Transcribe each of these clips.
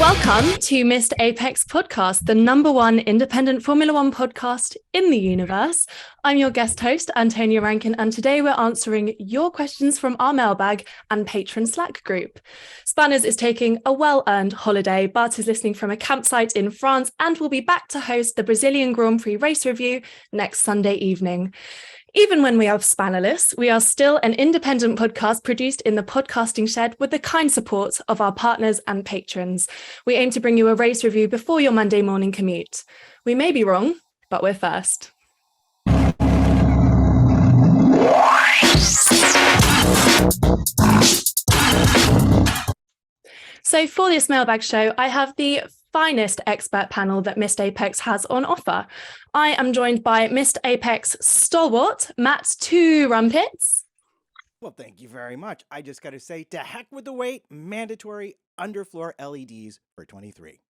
Welcome to Missed Apex Podcast, the #1 independent Formula One podcast in the universe. I'm your guest host, Antonia Rankin, and today we're answering your questions from our Mailbag and Patron Slack group. Spanners is taking a well-earned holiday, but is listening from a campsite in France and will be back to host the Brazilian Grand Prix race review next Sunday evening. Even when we are spannerless, we are still an independent podcast produced in the podcasting shed with the kind support of our partners and patrons. We aim to bring you a race review before your Monday morning commute. We may be wrong, but we're first. So for this Mailbag show, I have the finest expert panel that Missed Apex has on offer. I am joined by Missed Apex stalwart, Matt Trumpets. Well, thank you very much. I just got to say, to heck with the wait, mandatory underfloor LEDs for 23.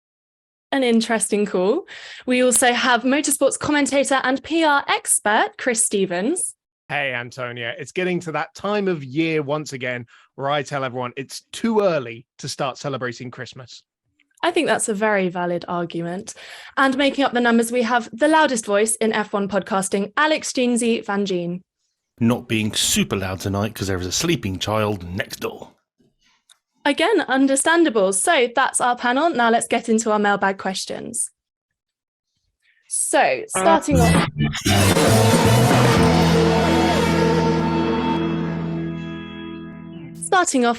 An interesting call. We also have motorsports commentator and PR expert, Chris Stevens. Hey, Antonia, it's getting to that time of year once again where I tell everyone it's too early to start celebrating Christmas. I think that's a very valid argument. And making up the numbers, we have the loudest voice in F1 podcasting, Alex Vangeen. Not being super loud tonight because there is a sleeping child next door. Again, understandable. So that's our panel. Now let's get into our mailbag questions. So starting off...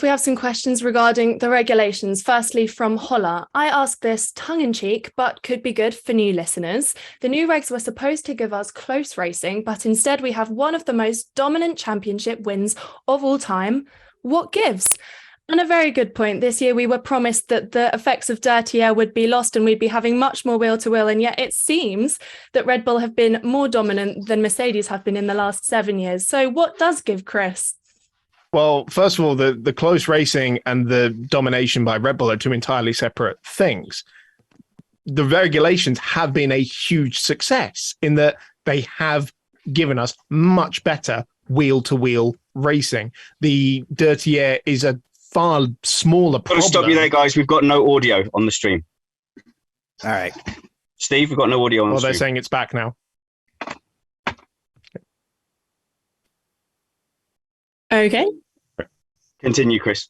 we have some questions regarding the regulations. Firstly, from Holla. I ask this tongue-in-cheek, but could be good for new listeners. The new regs were supposed to give us close racing, but instead we have one of the most dominant championship wins of all time. What gives? And a very good point. This year we were promised that the effects of dirty air would be lost and we'd be having much more wheel-to-wheel, and yet it seems that Red Bull have been more dominant than Mercedes have been in the last 7 years. So what does give, Chris? Well, first of all, the close racing and the domination by Red Bull are two entirely separate things. The regulations have been a huge success in that they have given us much better wheel-to-wheel racing. The dirty air is a far smaller problem. I'll stop you there, guys. We've got no audio on the stream. All right. Steve, we've got no audio on the stream. Well, they're saying it's back now. Okay. Continue, Chris.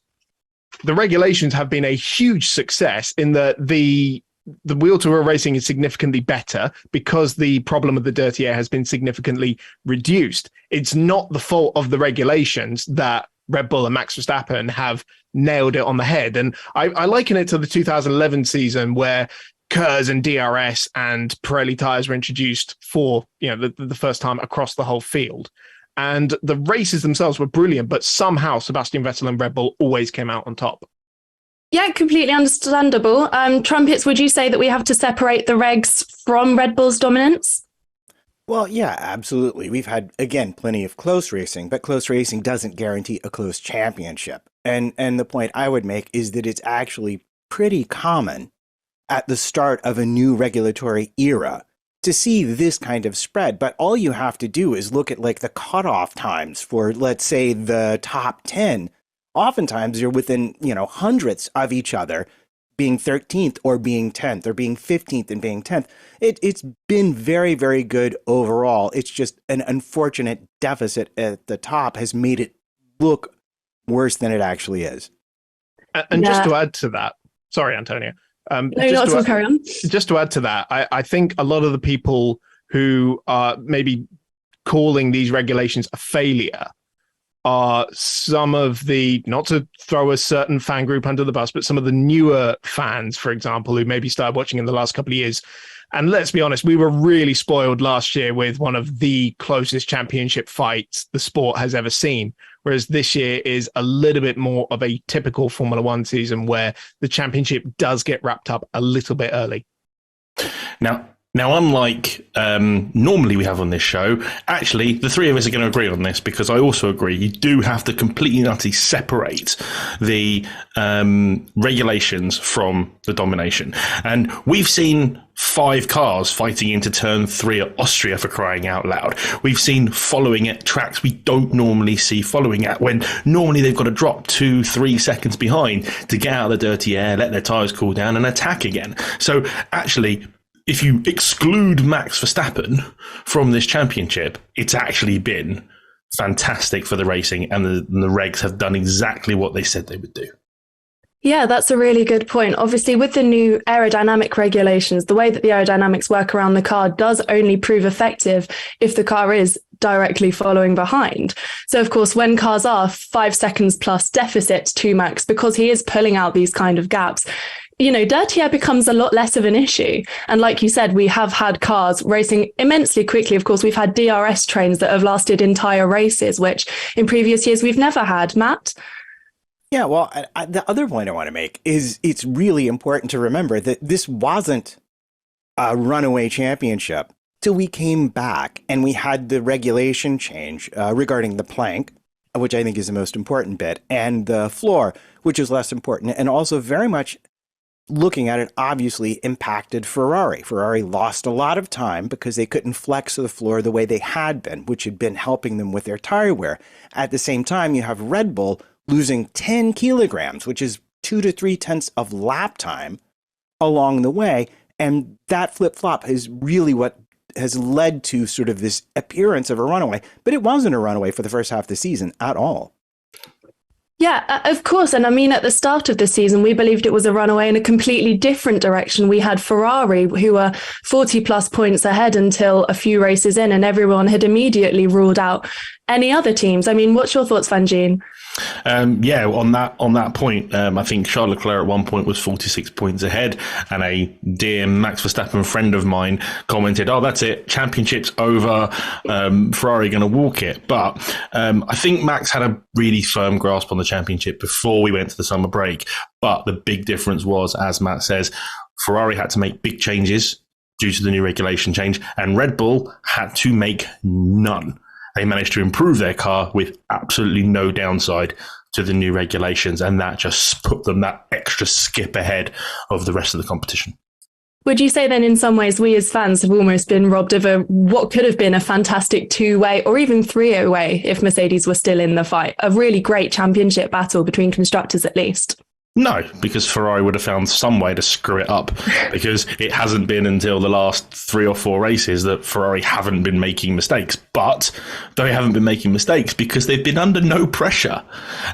The regulations have been a huge success in that the wheel-to-wheel racing is significantly better because the problem of the dirty air has been significantly reduced. It's not the fault of the regulations that Red Bull and Max Verstappen have nailed it on the head. And I liken it to the 2011 season where KERS and DRS and Pirelli tyres were introduced for the first time across the whole field. And the races themselves were brilliant, but somehow Sebastian Vettel and Red Bull always came out on top. Yeah, completely understandable. Trumpets, would you say that we have to separate the regs from Red Bull's dominance? Well, yeah, absolutely. We've had, again, plenty of close racing, but close racing doesn't guarantee a close championship. And the point I would make is that it's actually pretty common at the start of a new regulatory era to see this kind of spread. But all you have to do is look at like the cutoff times for, let's say, the top 10. Oftentimes you're within, hundredths of each other, being 13th or being 10th or being 15th and being 10th. It's been very, very good overall. It's just an unfortunate deficit at the top has made it look worse than it actually is. And just to add to that, sorry, Antonia. Carry on. Just to add to that, I think a lot of the people who are maybe calling these regulations a failure are some of the, not to throw a certain fan group under the bus, but some of the newer fans, for example, who maybe started watching in the last couple of years. And let's be honest, we were really spoiled last year with one of the closest championship fights the sport has ever seen. Whereas this year is a little bit more of a typical Formula One season where the championship does get wrapped up a little bit early. Now, unlike normally we have on this show, actually, the three of us are going to agree on this because I also agree you do have to completely and utterly separate the regulations from the domination. And we've seen 5 cars fighting into turn 3 at Austria, for crying out loud. We've seen following at tracks we don't normally see following at, when normally they've got to drop 2-3 seconds behind to get out of the dirty air, let their tyres cool down and attack again. So actually, if you exclude Max Verstappen from this championship, it's actually been fantastic for the racing, and the regs have done exactly what they said they would do. Yeah, that's a really good point. Obviously, with the new aerodynamic regulations, the way that the aerodynamics work around the car does only prove effective if the car is directly following behind. So, of course, when cars are 5 seconds plus deficit to Max, because he is pulling out these kind of gaps, dirty air becomes a lot less of an issue. And like you said, we have had cars racing immensely quickly. Of course, we've had DRS trains that have lasted entire races, which in previous years we've never had. Matt? Yeah, well, the other point I want to make is it's really important to remember that this wasn't a runaway championship till we came back and we had the regulation change regarding the plank, which I think is the most important bit, and the floor, which is less important, and also very much looking at it obviously impacted Ferrari. Ferrari lost a lot of time because they couldn't flex the floor the way they had been, which had been helping them with their tire wear. At the same time, you have Red Bull losing 10 kilograms, which is 2 to 3 tenths of lap time along the way. And that flip-flop is really what has led to sort of this appearance of a runaway. But it wasn't a runaway for the first half of the season at all. Yeah, of course. And I mean, at the start of the season, we believed it was a runaway in a completely different direction. We had Ferrari, who were 40 plus points ahead until a few races in, and everyone had immediately ruled out any other teams. I mean, what's your thoughts, Vangeen? On that point, I think Charles Leclerc at one point was 46 points ahead, and a dear Max Verstappen friend of mine commented, "Oh, that's it, championship's over, Ferrari going to walk it." But I think Max had a really firm grasp on the championship before we went to the summer break. But the big difference was, as Matt says, Ferrari had to make big changes due to the new regulation change, and Red Bull had to make none. They managed to improve their car with absolutely no downside to the new regulations, and that just put them that extra skip ahead of the rest of the competition. Would you say then in some ways we as fans have almost been robbed of what could have been a fantastic 2-way or even 3-way if Mercedes were still in the fight? A really great championship battle between constructors at least. No, because Ferrari would have found some way to screw it up, because it hasn't been until the last 3 or 4 races that Ferrari haven't been making mistakes. But they haven't been making mistakes because they've been under no pressure.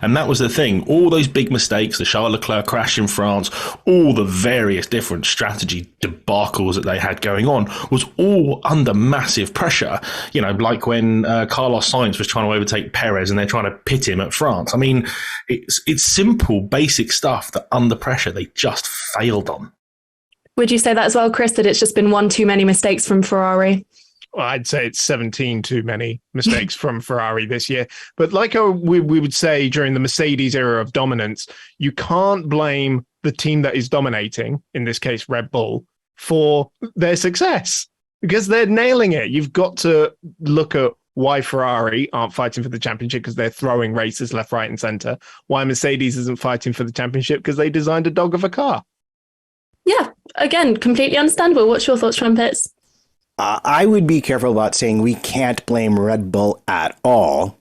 And that was the thing. All those big mistakes, the Charles Leclerc crash in France, all the various different strategy debacles that they had going on was all under massive pressure. Like when Carlos Sainz was trying to overtake Perez and they're trying to pit him at France. I mean, it's simple, basic stuff that under pressure they just failed on. Would you say that as well, Chris, that it's just been one too many mistakes from Ferrari? Well, I'd say it's 17 too many mistakes from Ferrari this year. But like we would say during the Mercedes era of dominance, you can't blame the team that is dominating, in this case Red Bull, for their success, because they're nailing it. You've got to look at why Ferrari aren't fighting for the championship because they're throwing races left, right, and center. Why Mercedes isn't fighting for the championship because they designed a dog of a car. Yeah, again, completely understandable. What's your thoughts, Trumpets? I would be careful about saying we can't blame Red Bull at all.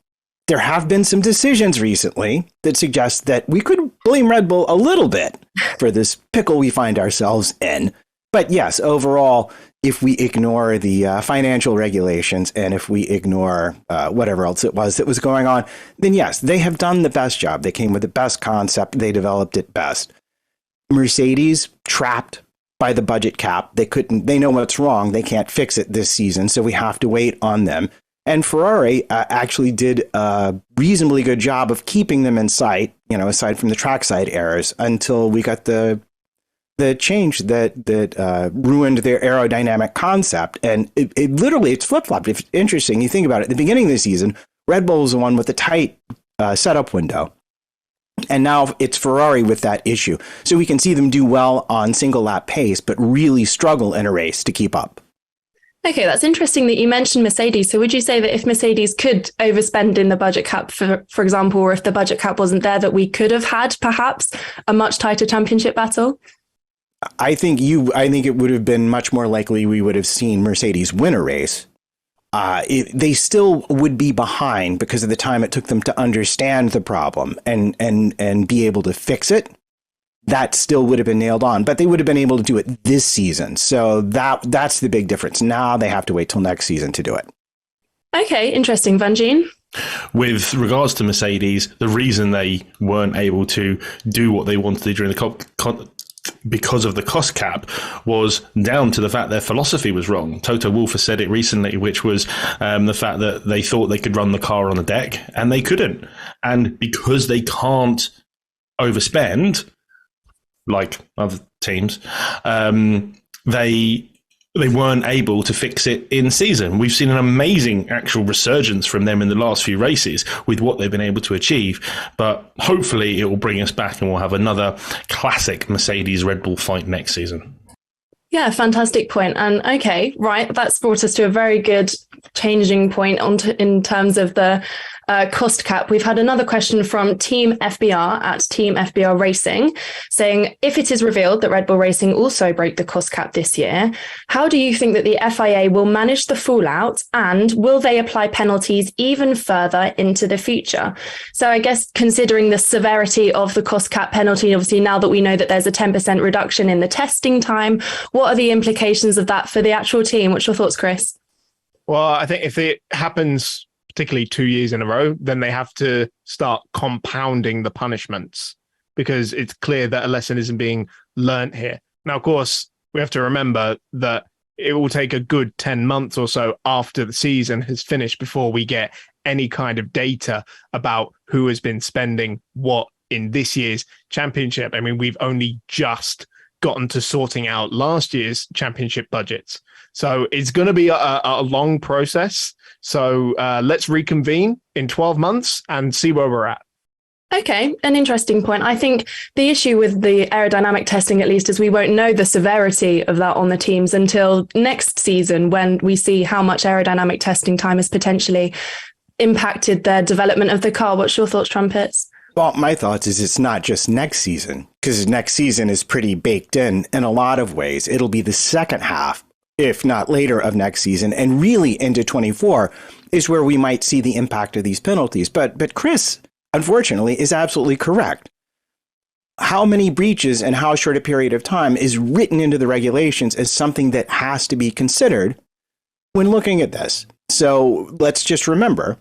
There have been some decisions recently that suggest that we could blame Red Bull a little bit for this pickle we find ourselves in. But yes, overall, if we ignore the financial regulations and if we ignore whatever else it was that was going on, then yes, they have done the best job. They came with the best concept. They developed it best. Mercedes, trapped by the budget cap. They know what's wrong. They can't fix it this season, so we have to wait on them. And Ferrari actually did a reasonably good job of keeping them in sight, aside from the trackside errors, until we got the change that ruined their aerodynamic concept. And it literally, it's flip-flopped. It's interesting. You think about it. At the beginning of the season, Red Bull was the one with the tight setup window. And now it's Ferrari with that issue. So we can see them do well on single lap pace, but really struggle in a race to keep up. Okay, that's interesting that you mentioned Mercedes. So would you say that if Mercedes could overspend in the budget cap, for example, or if the budget cap wasn't there, that we could have had perhaps a much tighter championship battle? I think it would have been much more likely we would have seen Mercedes win a race. They still would be behind because of the time it took them to understand the problem and be able to fix it. That still would have been nailed on, but they would have been able to do it this season. So that's the big difference. Now they have to wait till next season to do it. Okay, interesting. Vangeen? With regards to Mercedes, the reason they weren't able to do what they wanted to do during the because of the cost cap was down to the fact their philosophy was wrong. Toto Wolff has said it recently, which was the fact that they thought they could run the car on the deck and they couldn't. And because they can't overspend like other teams, they weren't able to fix it in season. We've seen an amazing actual resurgence from them in the last few races with what they've been able to achieve. But hopefully it will bring us back and we'll have another classic Mercedes Red Bull fight next season. Yeah, fantastic point. And okay, right, that's brought us to a very good changing point in terms of the cost cap. We've had another question from Team FBR at Team FBR Racing saying, if it is revealed that Red Bull Racing also broke the cost cap this year, how do you think that the FIA will manage the fallout, and will they apply penalties even further into the future? So I guess considering the severity of the cost cap penalty, obviously now that we know that there's a 10% reduction in the testing time, what are the implications of that for the actual team? What's your thoughts, Chris? Well, I think if it happens particularly 2 years in a row, then they have to start compounding the punishments, because it's clear that a lesson isn't being learnt here. Now, of course, we have to remember that it will take a good 10 months or so after the season has finished before we get any kind of data about who has been spending what in this year's championship. I mean, we've only just gotten to sorting out last year's championship budgets. So it's going to be a long process. So let's reconvene in 12 months and see where we're at. Okay, an interesting point. I think the issue with the aerodynamic testing, at least, is we won't know the severity of that on the teams until next season, when we see how much aerodynamic testing time has potentially impacted their development of the car. What's your thoughts, Trumpets? Well, my thoughts is it's not just next season, because next season is pretty baked in a lot of ways. It'll be the second half, if not later, of next season, and really into 24 is where we might see the impact of these penalties. But Chris, unfortunately, is absolutely correct. How many breaches and how short a period of time is written into the regulations as something that has to be considered when looking at this. So let's just remember,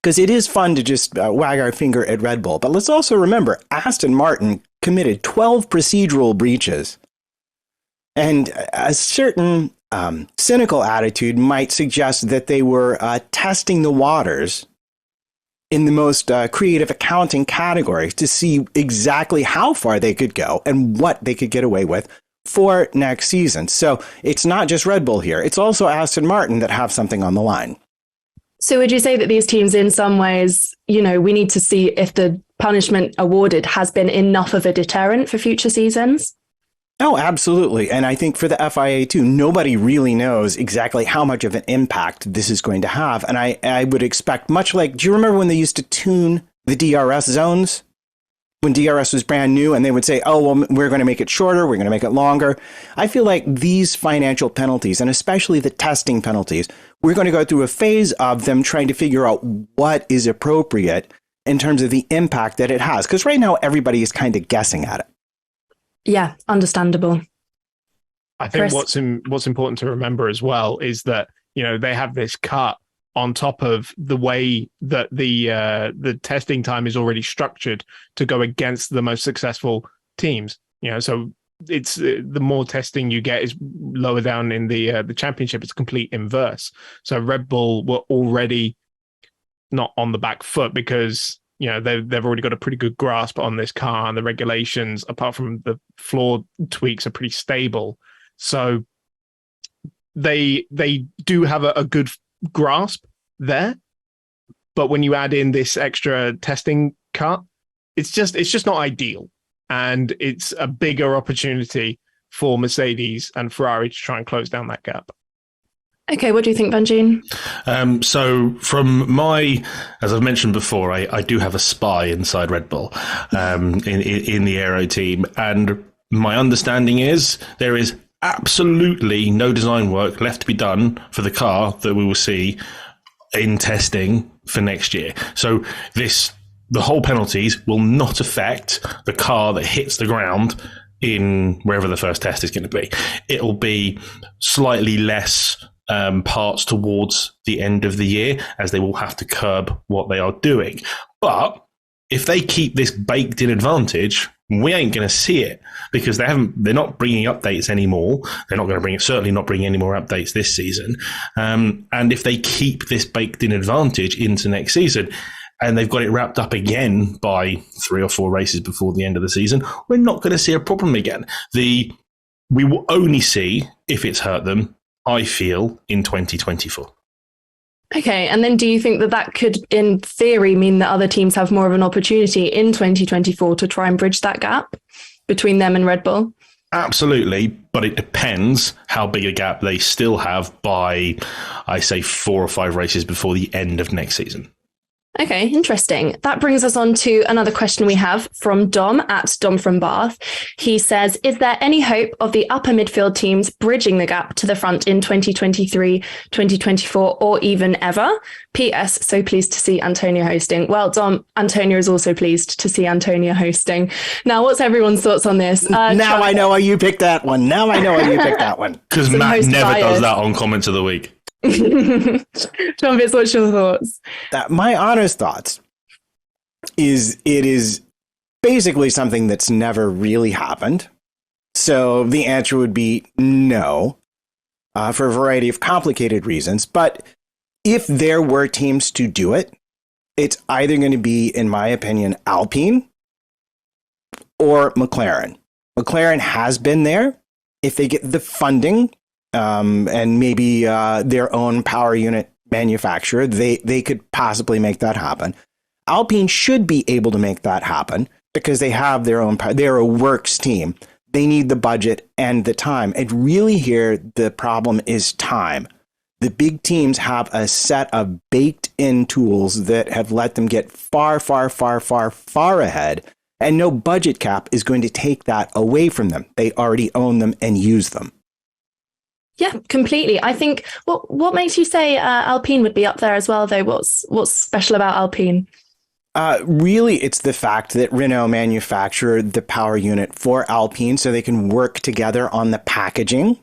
because it is fun to just wag our finger at Red Bull, but let's also remember Aston Martin committed 12 procedural breaches. And a certain cynical attitude might suggest that they were testing the waters in the most creative accounting category to see exactly how far they could go and what they could get away with for next season. So it's not just Red Bull here. It's also Aston Martin that have something on the line. So would you say that these teams, in some ways, we need to see if the punishment awarded has been enough of a deterrent for future seasons? Oh, absolutely. And I think for the FIA too, nobody really knows exactly how much of an impact this is going to have. And I would expect, much like, do you remember when they used to tune the DRS zones? When DRS was brand new and they would say, oh, well, we're going to make it shorter, we're going to make it longer. I feel like these financial penalties, and especially the testing penalties, we're going to go through a phase of them trying to figure out what is appropriate in terms of the impact that it has. Because right now, everybody is kind of guessing at it. Yeah, understandable. I think Chris? what's important to remember as well is that, they have this cut on top of the way that the testing time is already structured to go against the most successful teams. So it's the more testing you get is lower down in the championship. It's complete inverse. So Red Bull were already not on the back foot because they've already got a pretty good grasp on this car, and the regulations, apart from the floor tweaks, are pretty stable. So they do have a good grasp there, but when you add in this extra testing cut, it's just not ideal, and it's a bigger opportunity for Mercedes and Ferrari to try and close down that gap. Okay, what do you think, Vangeen? So from as I've mentioned before, I do have a spy inside Red Bull in the aero team, and my understanding is there is absolutely no design work left to be done for the car that we will see in testing for next year. So the whole penalties will not affect the car that hits the ground in wherever the first test is going to be. It'll be slightly less parts towards the end of the year, as they will have to curb what they are doing. But if they keep this baked in advantage, we ain't going to see it, because they're not bringing updates anymore. They're not going to certainly not bring any more updates this season. And if they keep this baked in advantage into next season, and they've got it wrapped up again by 3 or 4 races before the end of the season, we're not going to see a problem again. We will only see if it's hurt them, I feel, in 2024. Okay, and then do you think that could, in theory, mean that other teams have more of an opportunity in 2024 to try and bridge that gap between them and Red Bull? Absolutely, but it depends how big a gap they still have by, I say, 4 or 5 races before the end of next season. Okay, interesting. That brings us on to another question we have from Dom at Dom from Bath. He says, is there any hope of the upper midfield teams bridging the gap to the front in 2023, 2024, or even ever? P.S. So pleased to see Antonio hosting. Well, Dom, Antonio is also pleased to see Antonio hosting. Now, what's everyone's thoughts on this? Now I know why you picked that one. Because Matt never does that on Comments of the Week. Trumpets, what's your thoughts? My honest thoughts is it is basically something that's never really happened. So the answer would be no, for a variety of complicated reasons. But if there were teams to do it, it's either going to be, in my opinion, Alpine or McLaren. McLaren has been there. If they get the funding, and maybe their own power unit manufacturer, they could possibly make that happen. Alpine should be able to make that happen because they have their own power. They're a works team. They need the budget and the time. And really here, the problem is time. The big teams have a set of baked-in tools that have let them get far, far, far, far, far ahead. And no budget cap is going to take that away from them. They already own them and use them. Yeah, completely. I think what makes you say Alpine would be up there as well, though? What's special about Alpine? Really, it's the fact that Renault manufactured the power unit for Alpine, so they can work together on the packaging.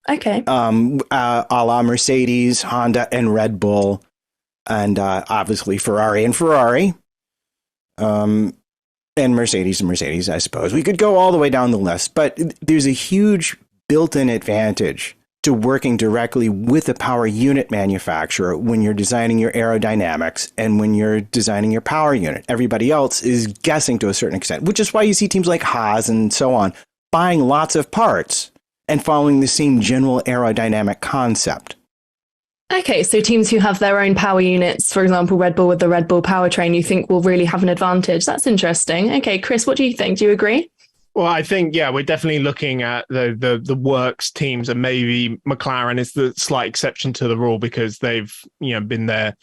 Okay. A la Mercedes, Honda, and Red Bull, and obviously Ferrari, and Mercedes, I suppose. We could go all the way down the list, but there's a huge built-in advantage to working directly with a power unit manufacturer when you're designing your aerodynamics and when you're designing your power unit. Everybody else is guessing to a certain extent, which is why you see teams like Haas and so on buying lots of parts and following the same general aerodynamic concept. Okay, so teams who have their own power units, for example, Red Bull with the Red Bull powertrain, you think will really have an advantage? That's interesting. Okay, Chris, what do you think? Do you agree? Well, I think, yeah, we're definitely looking at the works teams, and maybe McLaren is the slight exception to the rule because they've, been there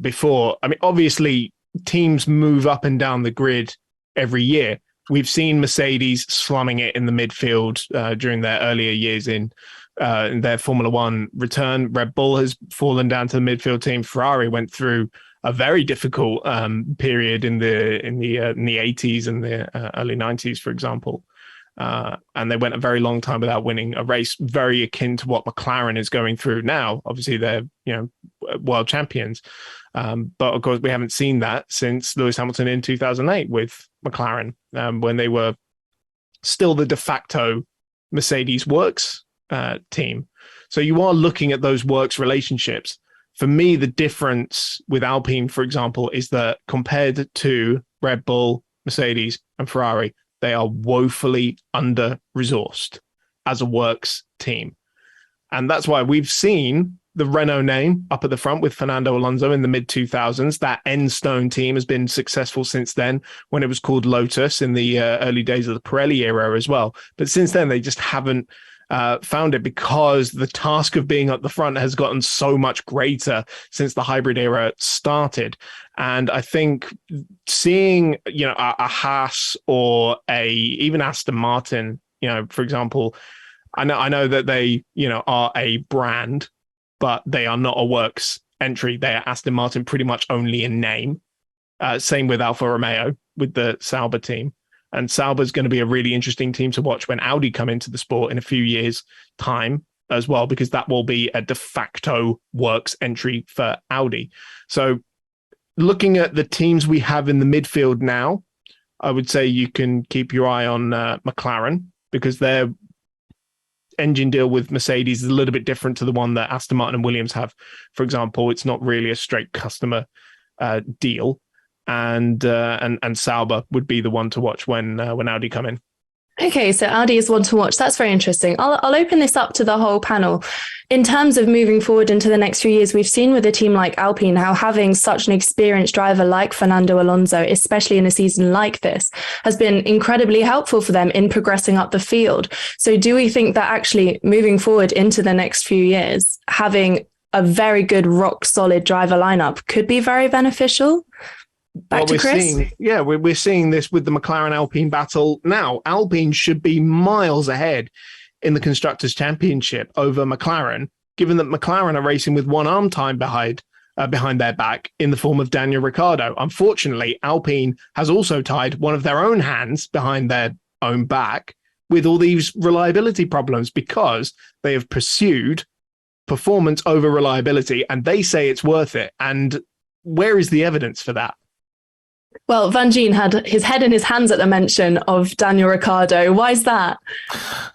before. I mean, obviously, teams move up and down the grid every year. We've seen Mercedes slumming it in the midfield during their earlier years in their Formula One return. Red Bull has fallen down to the midfield team. Ferrari went through a very difficult period in the 80s and the early 90s, for example. And they went a very long time without winning a race, very akin to what McLaren is going through now. Obviously, they're world champions. But of course, we haven't seen that since Lewis Hamilton in 2008 with McLaren, when they were still the de facto Mercedes works team. So you are looking at those works relationships. For me, the difference with Alpine, for example, is that compared to Red Bull, Mercedes, and Ferrari, they are woefully under-resourced as a works team. And that's why we've seen the Renault name up at the front with Fernando Alonso in the mid-2000s. That Enstone team has been successful since then, when it was called Lotus in the early days of the Pirelli era as well. But since then, they just haven't found it, because the task of being at the front has gotten so much greater since the hybrid era started. And I think seeing, a Haas or even Aston Martin, for example, I know that they, are a brand, but they are not a works entry. They are Aston Martin pretty much only in name. Same with Alfa Romeo, with the Sauber team. And Sauber's going to be a really interesting team to watch when Audi come into the sport in a few years' time as well, because that will be a de facto works entry for Audi. So looking at the teams we have in the midfield now, I would say you can keep your eye on McLaren, because their engine deal with Mercedes is a little bit different to the one that Aston Martin and Williams have. For example, it's not really a straight customer deal. And Sauber would be the one to watch when Audi come in. Okay, so Audi is one to watch. That's very interesting. I'll open this up to the whole panel. In terms of moving forward into the next few years, we've seen with a team like Alpine how having such an experienced driver like Fernando Alonso, especially in a season like this, has been incredibly helpful for them in progressing up the field. So do we think that actually moving forward into the next few years, having a very good rock solid driver lineup could be very beneficial? Back to Chris. We're seeing this with the McLaren Alpine battle now. Alpine should be miles ahead in the Constructors' Championship over McLaren, given that McLaren are racing with one arm tied behind their back in the form of Daniel Ricciardo. Unfortunately, Alpine has also tied one of their own hands behind their own back with all these reliability problems, because they have pursued performance over reliability, and they say it's worth it. And where is the evidence for that? Well, Vangeen had his head in his hands at the mention of Daniel Ricciardo. Why is that?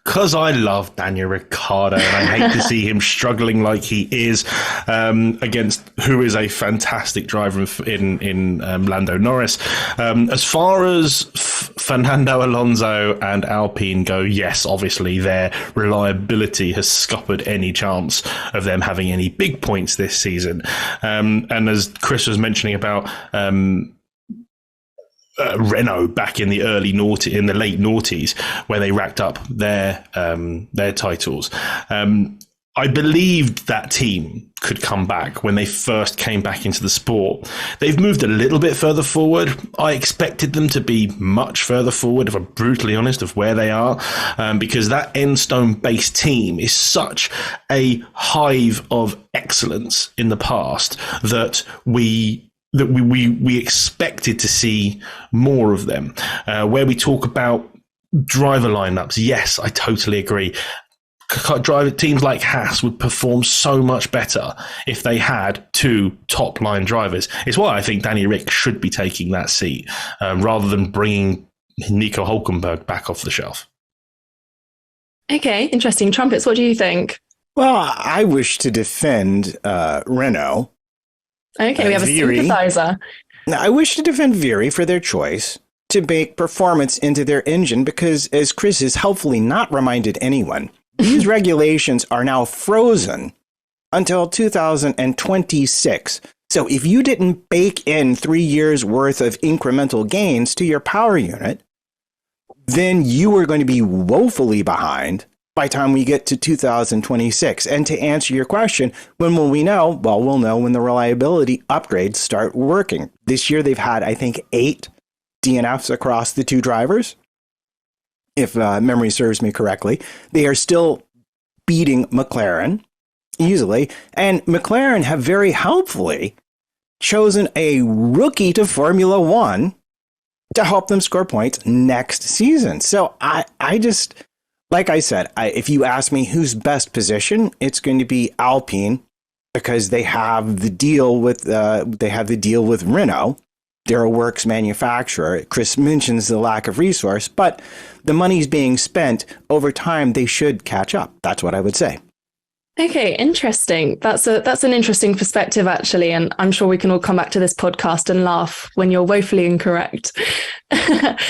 Because I love Daniel Ricciardo, and I hate to see him struggling like he is against who is a fantastic driver in Lando Norris. As far as Fernando Alonso and Alpine go, yes, obviously their reliability has scuppered any chance of them having any big points this season. And as Chris was mentioning about Renault back in the late noughties, where they racked up their titles. I believed that team could come back when they first came back into the sport. They've moved a little bit further forward. I expected them to be much further forward, if I'm brutally honest, of where they are, because that Enstone-based team is such a hive of excellence in the past that we expected to see more of them. Where we talk about driver lineups, yes, I totally agree. Teams like Haas would perform so much better if they had two top line drivers. It's why I think Danny Rick should be taking that seat rather than bringing Nico Hülkenberg back off the shelf. Okay, interesting. Trumpets, what do you think? Well, I wish to defend Renault. Okay, we have a sympathizer. Now, I wish to defend Viry for their choice to bake performance into their engine, because, as Chris has helpfully not reminded anyone, these regulations are now frozen until 2026. So if you didn't bake in 3 years worth of incremental gains to your power unit, then you are going to be woefully behind by the time we get to 2026. And to answer your question, when will we know? Well, we'll know when the reliability upgrades start working. This year, they've had, I think, 8 DNFs across the two drivers, if memory serves me correctly. They are still beating McLaren easily. And McLaren have very helpfully chosen a rookie to Formula One to help them score points next season. So I just... Like I said, if you ask me who's best position, it's going to be Alpine, because they have the deal with Renault. They're a works manufacturer. Chris mentions the lack of resource, but the money's being spent over time. They should catch up. That's what I would say. Okay, interesting. That's an interesting perspective, actually, and I'm sure we can all come back to this podcast and laugh when you're woefully incorrect.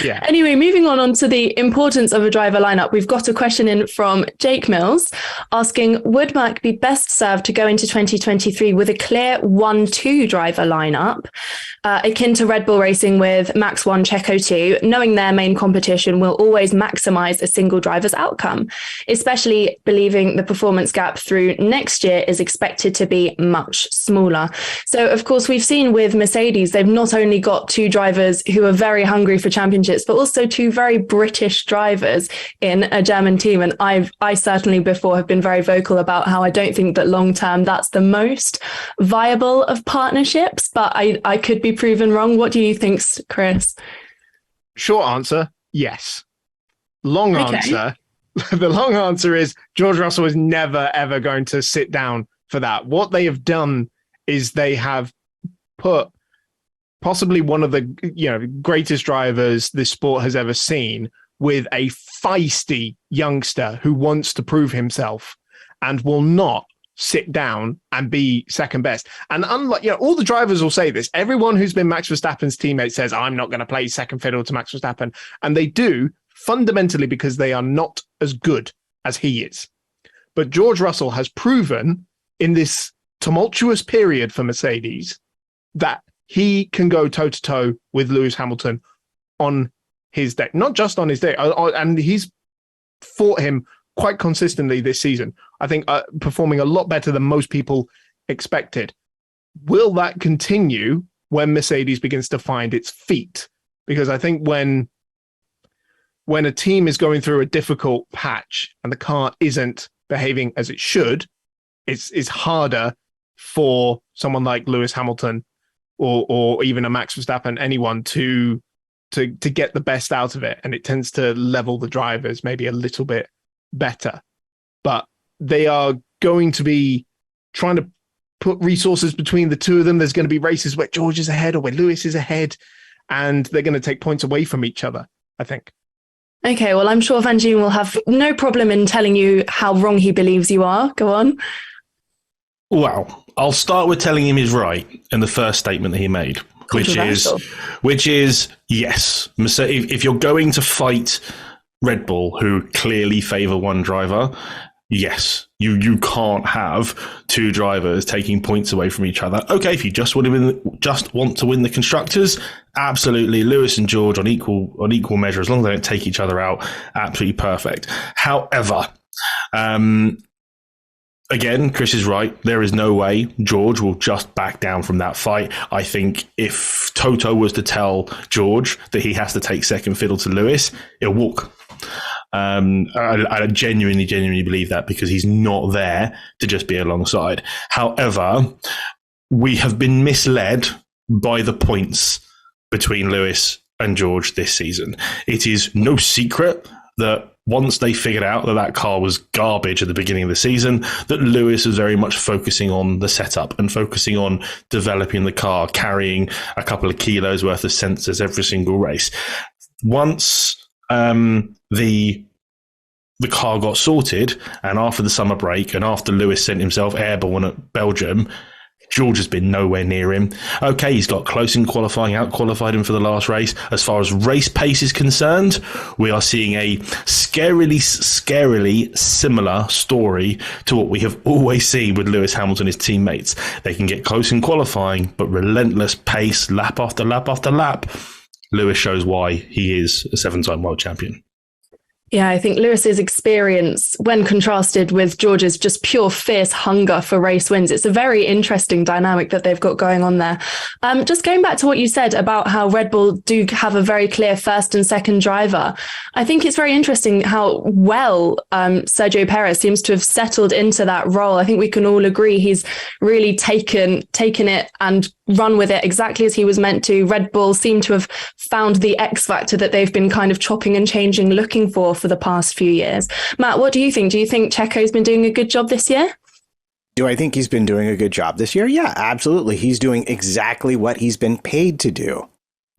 Yeah. Anyway, moving on to the importance of a driver lineup, we've got a question in from Jake Mills asking, would Mac be best served to go into 2023 with a clear 1-2 driver lineup, akin to Red Bull Racing with Max 1, Checo 2, knowing their main competition will always maximize a single driver's outcome, especially believing the performance gap through next year is expected to be much smaller. So, of course, we've seen with Mercedes, they've not only got two drivers who are very hungry for championships, but also two very British drivers in a German team. And I certainly before have been very vocal about how I don't think that long term that's the most viable of partnerships, but I could be proven wrong. What do you think, Chris? Short answer, yes. Long answer, the long answer is George Russell is never, ever going to sit down for that. What they have done is they have put possibly one of the greatest drivers this sport has ever seen with a feisty youngster who wants to prove himself and will not sit down and be second best. And unlike, all the drivers will say this. Everyone who's been Max Verstappen's teammate says, I'm not going to play second fiddle to Max Verstappen. And they do fundamentally because they are not as good as he is. But George Russell has proven in this tumultuous period for Mercedes that he can go toe-to-toe with Lewis Hamilton on his day, not just on his day. And he's fought him quite consistently this season. I think performing a lot better than most people expected. Will that continue when Mercedes begins to find its feet? Because I think when a team is going through a difficult patch and the car isn't behaving as it should, it's harder for someone like Lewis Hamilton or even a Max Verstappen, anyone to get the best out of it. And it tends to level the drivers maybe a little bit better. But they are going to be trying to put resources between the two of them. There's going to be races where George is ahead or where Lewis is ahead, and they're going to take points away from each other, I think. Okay, well, I'm sure Vangeen will have no problem in telling you how wrong he believes you are. Go on. Well, I'll start with telling him he's right in the first statement that he made, which is yes. If you're going to fight Red Bull, who clearly favour one driver, yes, you can't have two drivers taking points away from each other. Okay, if you just want to win the constructors, absolutely, Lewis and George on equal measure, as long as they don't take each other out, absolutely perfect. However, again, Chris is right. There is no way George will just back down from that fight. I think if Toto was to tell George that he has to take second fiddle to Lewis, he'll walk. I genuinely believe that because he's not there to just be alongside. However, we have been misled by the points between Lewis and George this season. It is no secret that once they figured out that car was garbage at the beginning of the season, that Lewis was very much focusing on the setup and focusing on developing the car, carrying a couple of kilos worth of sensors every single race. Once the car got sorted, and after the summer break, and after Lewis sent himself airborne at Belgium, George has been nowhere near him. Okay, he's got close in qualifying, out-qualified him for the last race. As far as race pace is concerned, we are seeing a scarily similar story to what we have always seen with Lewis Hamilton and his teammates. They can get close in qualifying, but relentless pace, lap after lap after lap. Lewis shows why he is a 7-time world champion. Yeah, I think Lewis's experience, when contrasted with George's just pure fierce hunger for race wins, it's a very interesting dynamic that they've got going on there. Just going back to what you said about how Red Bull do have a very clear first and second driver, I think it's very interesting how well Sergio Perez seems to have settled into that role. I think we can all agree he's really taken it and run with it exactly as he was meant to. Red Bull seem to have found the X factor that they've been kind of chopping and changing, looking for the past few years. Matt, what do you think? Do you think Checo's been doing a good job this year? Do I think he's been doing a good job this year? Yeah, absolutely. He's doing exactly what he's been paid to do.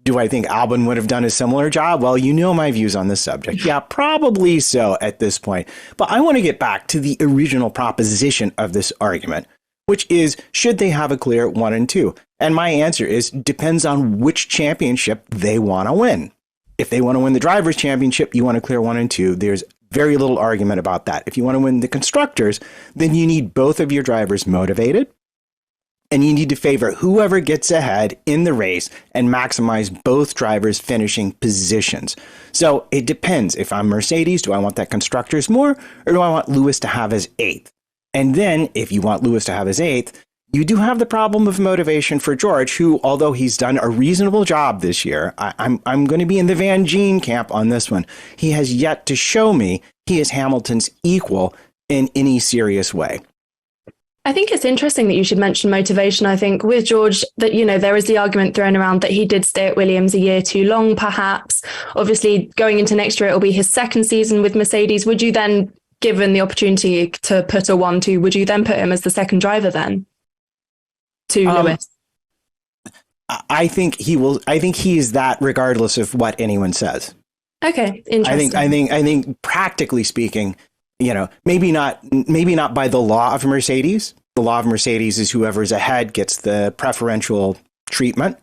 Do I think Albon would have done a similar job? Well, you know my views on this subject. Yeah, probably so at this point. But I want to get back to the original proposition of this argument, which is, should they have a clear 1 and 2? And my answer is, depends on which championship they want to win. If they want to win the Drivers' Championship, you want to clear 1 and 2. There's very little argument about that. If you want to win the Constructors, then you need both of your drivers motivated. And you need to favor whoever gets ahead in the race and maximize both drivers' finishing positions. So it depends. If I'm Mercedes, do I want that Constructors more, or do I want Lewis to have his 8th? And then if you want Lewis to have his 8th, you do have the problem of motivation for George, who, although he's done a reasonable job this year, I'm going to be in the Vangeen camp on this one. He has yet to show me he is Hamilton's equal in any serious way. I think it's interesting that you should mention motivation. I think with George that, there is the argument thrown around that he did stay at Williams a year too long, perhaps. Obviously, going into next year, it'll be his second season with Mercedes. Would you then, given the opportunity to put a 1-2, would you then put him as the second driver then to Lewis? I think he will. I think he is that regardless of what anyone says. Okay, interesting. I think practically speaking, maybe not by the law of Mercedes. The law of Mercedes is whoever's ahead gets the preferential treatment.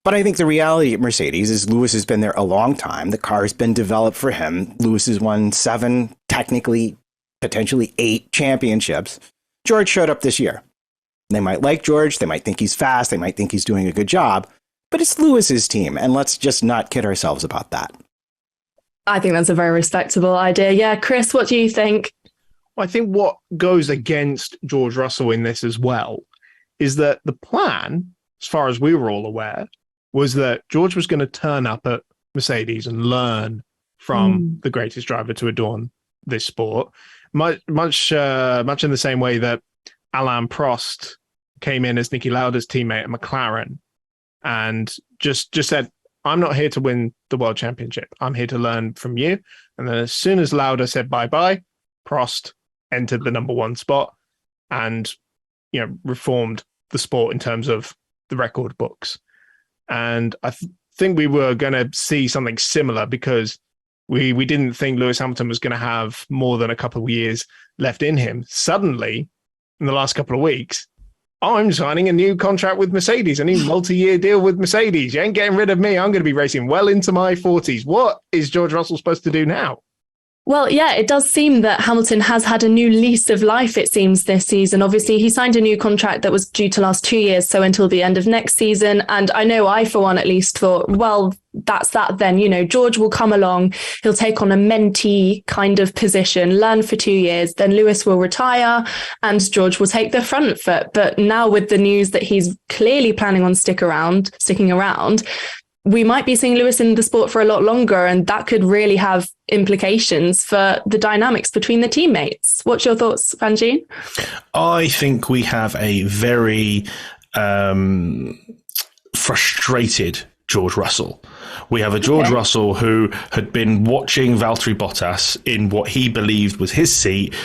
But I think the reality at Mercedes is Lewis has been there a long time. The car has been developed for him. Lewis has won 7, technically, potentially 8 championships. George showed up this year. They might like George. They might think he's fast. They might think he's doing a good job. But it's Lewis's team. And let's just not kid ourselves about that. I think that's a very respectable idea. Yeah, Chris, what do you think? Well, I think what goes against George Russell in this as well is that the plan, as far as we were all aware, was that George was going to turn up at Mercedes and learn from the greatest driver to adorn this sport, much in the same way that Alain Prost came in as Niki Lauda's teammate at McLaren and just said, I'm not here to win the world championship. I'm here to learn from you. And then as soon as Lauda said bye-bye, Prost entered the number 1 spot and, reformed the sport in terms of the record books. And I think we were going to see something similar because we didn't think Lewis Hamilton was going to have more than a couple of years left in him. Suddenly, in the last couple of weeks, I'm signing a new contract with Mercedes, a new multi-year deal with Mercedes. You ain't getting rid of me. I'm going to be racing well into my 40s. What is George Russell supposed to do now? Well, yeah, it does seem that Hamilton has had a new lease of life, it seems, this season. Obviously, he signed a new contract that was due to last 2 years, so until the end of next season. And I know I, for one, at least thought, well, that's that then. George will come along, he'll take on a mentee kind of position, learn for 2 years, then Lewis will retire and George will take the front foot. But now with the news that he's clearly planning on sticking around, we might be seeing Lewis in the sport for a lot longer, and that could really have implications for the dynamics between the teammates. What's your thoughts, Vangeen? I think we have a very frustrated George Russell. We have a George Russell who had been watching Valtteri Bottas in what he believed was his seat,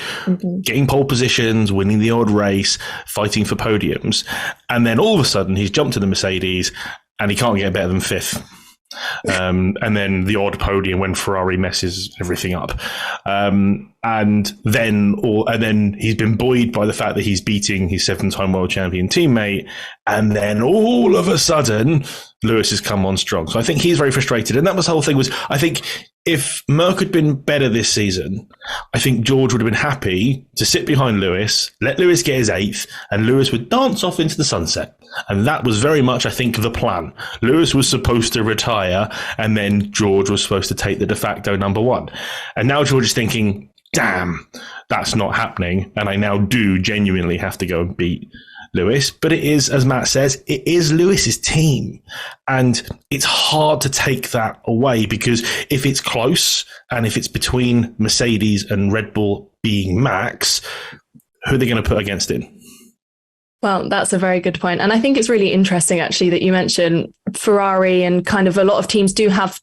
getting pole positions, winning the odd race, fighting for podiums. And then all of a sudden he's jumped to the Mercedes and he can't get better than 5th. And then the odd podium when Ferrari messes everything up. And then he's been buoyed by the fact that he's beating his 7-time world champion teammate. And then all of a sudden, Lewis has come on strong. So I think he's very frustrated. And that was the whole thing was, I think if Merck had been better this season, I think George would have been happy to sit behind Lewis, let Lewis get his 8th, and Lewis would dance off into the sunset. And that was very much, I think, the plan. Lewis was supposed to retire, and then George was supposed to take the de facto number 1. And now George is thinking, damn, that's not happening. And I now do genuinely have to go and beat Lewis. But it is, as Matt says, it is Lewis's team. And it's hard to take that away because if it's close and if it's between Mercedes and Red Bull being Max, who are they going to put against him? Well, that's a very good point. And I think it's really interesting, actually, that you mentioned Ferrari and kind of a lot of teams do have,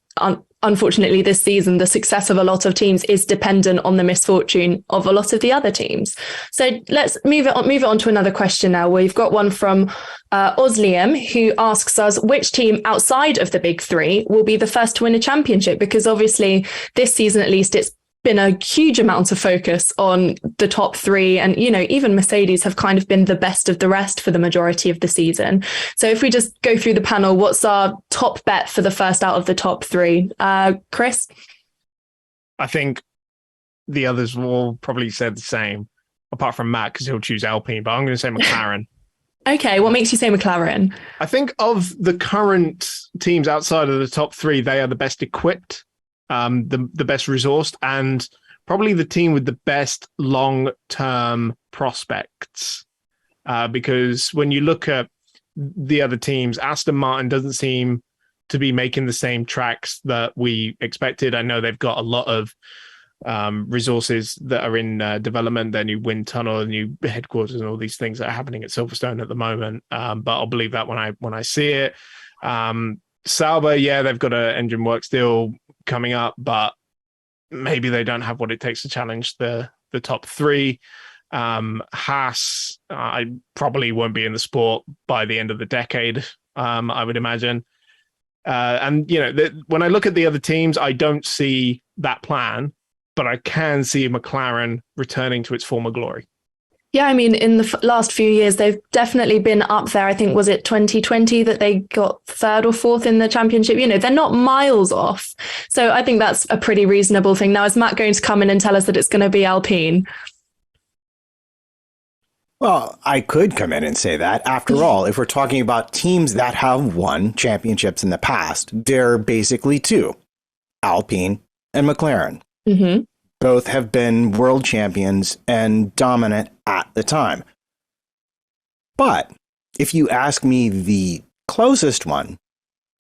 unfortunately this season, the success of a lot of teams is dependent on the misfortune of a lot of the other teams. So let's move it on to another question now. We've got one from Osliam, who asks us which team outside of the big three will be the first to win a championship, because obviously this season at least it's been a huge amount of focus on the top three, and even Mercedes have kind of been the best of the rest for the majority of the season. So if we just go through the panel, what's our top bet for the first out of the top three? Chris? I think the others will probably say the same, apart from Matt, because he'll choose Alpine, but I'm going to say McLaren. Okay, what makes you say McLaren? I think of the current teams outside of the top three, they are the best equipped, the best resourced, and probably the team with the best long-term prospects. Because when you look at the other teams, Aston Martin doesn't seem to be making the same tracks that we expected. I know they've got a lot of resources that are in development, their new wind tunnel, new headquarters, and all these things that are happening at Silverstone at the moment. But I'll believe that when I see it. Sauber, yeah, they've got an engine work still coming up, but maybe they don't have what it takes to challenge the top three. Haas, I probably won't be in the sport by the end of the decade, I would imagine. And when I look at the other teams, I don't see that plan, but I can see McLaren returning to its former glory. Yeah, I mean, in the last few years, they've definitely been up there. I think, was it 2020 that they got third or fourth in the championship? They're not miles off. So I think that's a pretty reasonable thing. Now, is Matt going to come in and tell us that it's going to be Alpine? Well, I could come in and say that. After all, if we're talking about teams that have won championships in the past, they're basically two, Alpine and McLaren. Mm-hmm. Both have been world champions and dominant at the time. But if you ask me the closest one,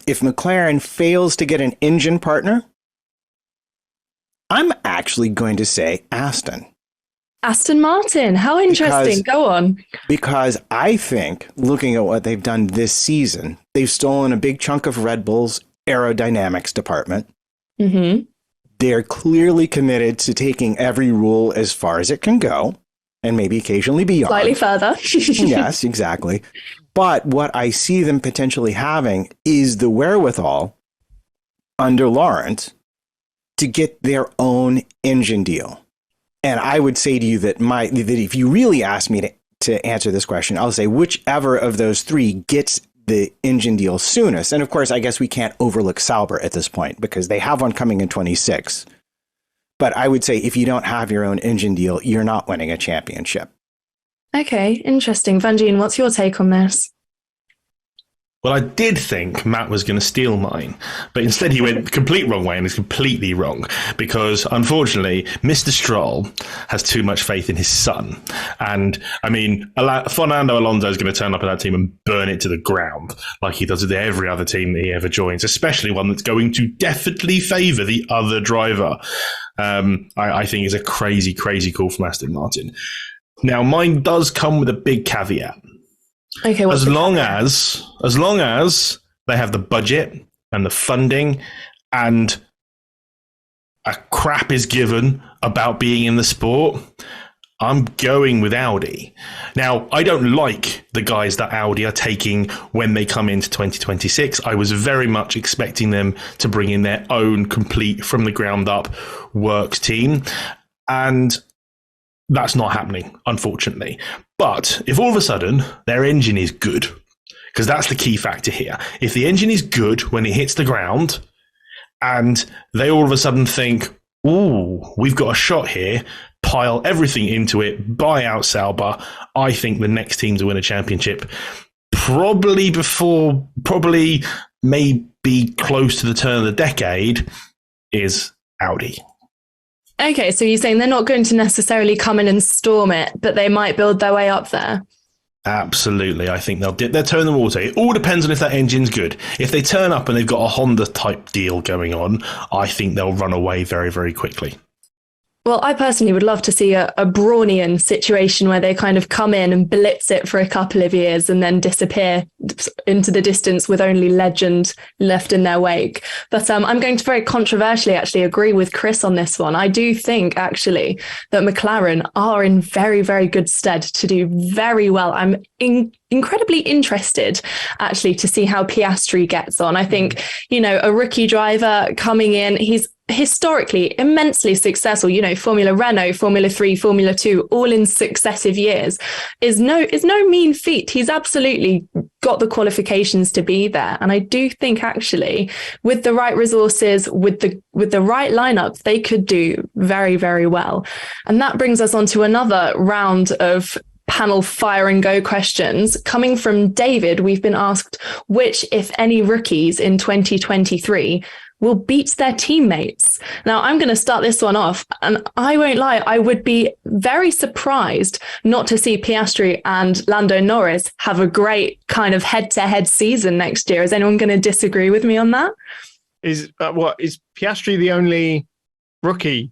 if McLaren fails to get an engine partner, I'm actually going to say Aston Martin. How interesting. Go on. Because I think, looking at what they've done this season, they've stolen a big chunk of Red Bull's aerodynamics department. Mm-hmm. They're clearly committed to taking every rule as far as it can go, and maybe occasionally beyond. Slightly further. Yes, exactly. But what I see them potentially having is the wherewithal under Lawrence to get their own engine deal. And I would say to you that if you really ask me to answer this question, I'll say whichever of those three gets the engine deal soonest. And of course, I guess we can't overlook Sauber at this point because they have one coming in 26. But I would say if you don't have your own engine deal, you're not winning a championship. Okay, interesting. Vangeen, what's your take on this? Well, I did think Matt was going to steal mine, but instead he went the complete wrong way and is completely wrong because, unfortunately, Mr. Stroll has too much faith in his son. And, I mean, Fernando Alonso is going to turn up at that team and burn it to the ground like he does with every other team that he ever joins, especially one that's going to definitely favour the other driver. I think is a crazy, crazy call from Aston Martin. Now, mine does come with a big caveat. Okay, as long as they have the budget and the funding and a crap is given about being in the sport, I'm going with Audi. Now, I don't like the guys that Audi are taking when they come into 2026. I was very much expecting them to bring in their own complete from the ground up works team. And that's not happening, unfortunately. But if all of a sudden their engine is good, because that's the key factor here. If the engine is good when it hits the ground and they all of a sudden think, ooh, we've got a shot here, pile everything into it, buy out Sauber, I think the next team to win a championship, probably maybe close to the turn of the decade, is Audi. Okay, so you're saying they're not going to necessarily come in and storm it, but they might build their way up there? Absolutely. I think they'll dip their toe in the water. It all depends on if that engine's good. If they turn up and they've got a Honda type deal going on, I think they'll run away very, very quickly. Well, I personally would love to see a Brownian situation where they kind of come in and blitz it for a couple of years and then disappear into the distance with only legend left in their wake. But I'm going to very controversially actually agree with Chris on this one. I do think actually that McLaren are in very, very good stead to do very well. I'm incredibly interested actually to see how Piastri gets on. I think, a rookie driver coming in, he's historically immensely successful, Formula Renault, Formula 3, Formula 2, all in successive years is no mean feat. He's absolutely got the qualifications to be there. And I do think actually with the right resources, with the right lineup, they could do very, very well. And that brings us on to another round of panel fire and go questions. Coming from David, we've been asked which, if any, rookies in 2023 will beat their teammates. Now, I'm going to start this one off, and I won't lie, I would be very surprised not to see Piastri and Lando Norris have a great kind of head-to-head season next year. Is anyone going to disagree with me on that? Is Piastri the only rookie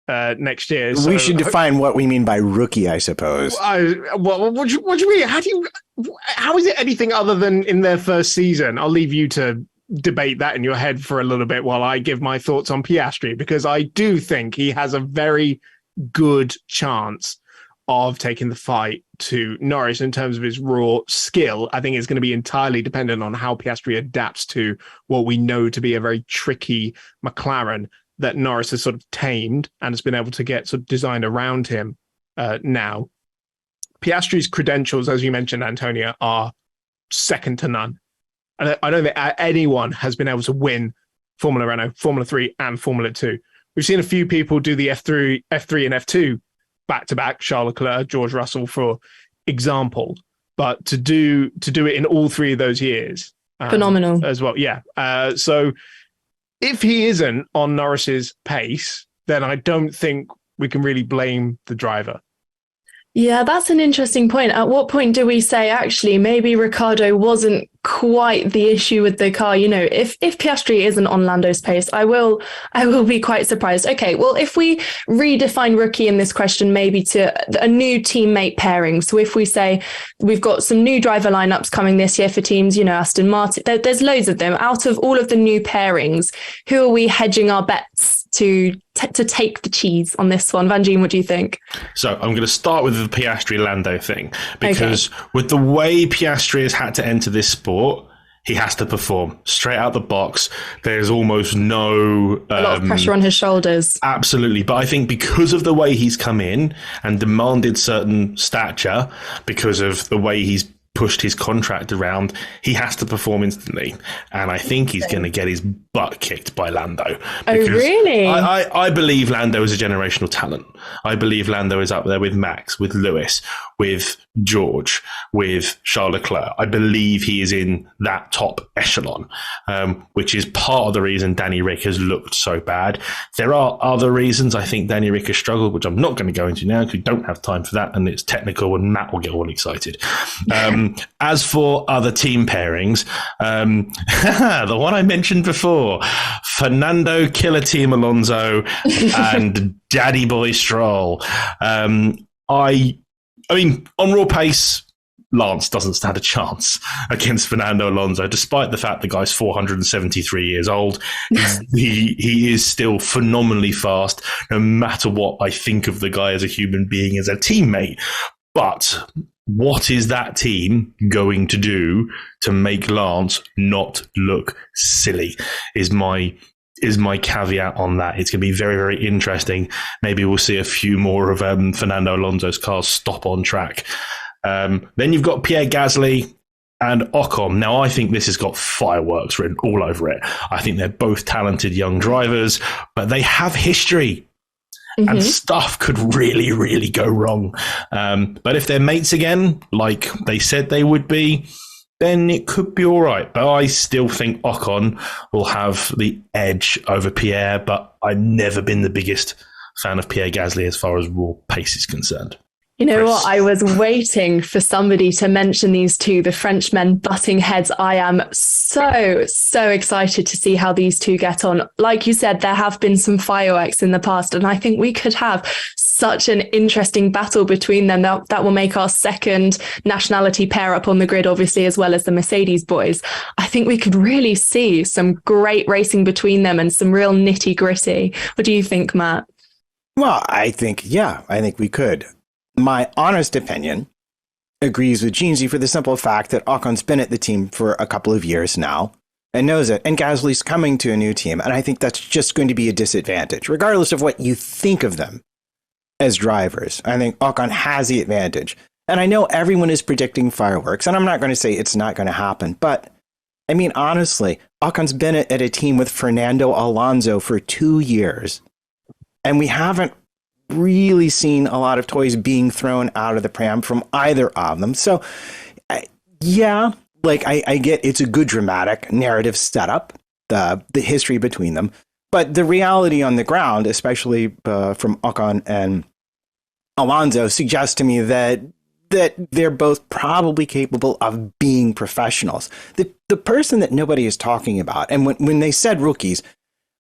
next year? So we should define what we mean by rookie, I suppose. What do you mean? How is it anything other than in their first season? I'll leave you to debate that in your head for a little bit while I give my thoughts on Piastri, because I do think he has a very good chance of taking the fight to Norris in terms of his raw skill. I think it's going to be entirely dependent on how Piastri adapts to what we know to be a very tricky McLaren that Norris has sort of tamed and has been able to get sort of designed around him now. Piastri's credentials, as you mentioned, Antonia, are second to none. I don't think anyone has been able to win Formula Renault, Formula 3 and Formula 2. We've seen a few people do the F3 and F2 back-to-back, Charles Leclerc, George Russell, for example. But to do it in all three of those years. Phenomenal. As well, yeah. So if he isn't on Norris's pace, then I don't think we can really blame the driver. Yeah, that's an interesting point. At what point do we say, actually, maybe Ricciardo wasn't quite the issue with the car? If Piastri isn't on Lando's pace, I will be quite surprised. Okay, well, if we redefine rookie in this question, maybe to a new teammate pairing. So if we say we've got some new driver lineups coming this year for teams, Aston Martin, there's loads of them. Out of all of the new pairings, who are we hedging our bets to take the cheese on this one? Vangeen, what do you think? So I'm going to start with the Piastri-Lando thing, because with the way Piastri has had to enter this sport, he has to perform straight out the box. There's almost no... a lot of pressure on his shoulders. Absolutely. But I think because of the way he's come in and demanded certain stature, because of the way he's pushed his contract around, he has to perform instantly. And I think he's going to get his butt kicked by Lando. Oh, really? I believe Lando is a generational talent. I believe Lando is up there with Max, with Lewis, with George, with Charles Leclerc. I believe he is in that top echelon, which is part of the reason Danny Rick has looked so bad. There are other reasons I think Danny Rick has struggled, which I'm not going to go into now because we don't have time for that, and it's technical and Matt will get all excited. As for other team pairings, the one I mentioned before, Fernando Killer Team Alonso and Daddy Boy Stroll. I mean, on raw pace, Lance doesn't stand a chance against Fernando Alonso, despite the fact the guy's 473 years old. He is still phenomenally fast, no matter what I think of the guy as a human being, as a teammate. But what is that team going to do to make Lance not look silly is my caveat on that. It's going to be very, very interesting. Maybe we'll see a few more of Fernando Alonso's cars stop on track. Then you've got Pierre Gasly and Ocon. Now, I think this has got fireworks written all over it. I think they're both talented young drivers, but they have history. Mm-hmm. And stuff could really, really go wrong. But if they're mates again, like they said they would be, then it could be all right. But I still think Ocon will have the edge over Pierre, but I've never been the biggest fan of Pierre Gasly as far as raw pace is concerned. You know Chris. what? I was waiting for somebody to mention these two, the Frenchmen butting heads. I am so excited to see how these two get on. Like you said, there have been some fireworks in the past, and I think we could have such an interesting battle between them. That will make our second nationality pair up on the grid, obviously, as well as the Mercedes boys. I think we could really see some great racing between them and some real nitty gritty. What do you think, Matt? Well, I think we could. My honest opinion agrees with Jeansy for the simple fact that Ocon's been at the team for a couple of years now and knows it. And Gasly's coming to a new team. And I think that's just going to be a disadvantage, regardless of what you think of them as drivers. I think Ocon has the advantage. And I know everyone is predicting fireworks, and I'm not going to say it's not going to happen. But I mean, honestly, Ocon's been at a team with Fernando Alonso for 2 years. And we haven't really seen a lot of toys being thrown out of the pram from either of them. So, yeah, like I get it's a good dramatic narrative setup, the history between them. But the reality on the ground, especially from Ocon and Alonso, suggests to me that they're both probably capable of being professionals. The person that nobody is talking about, and when they said rookies,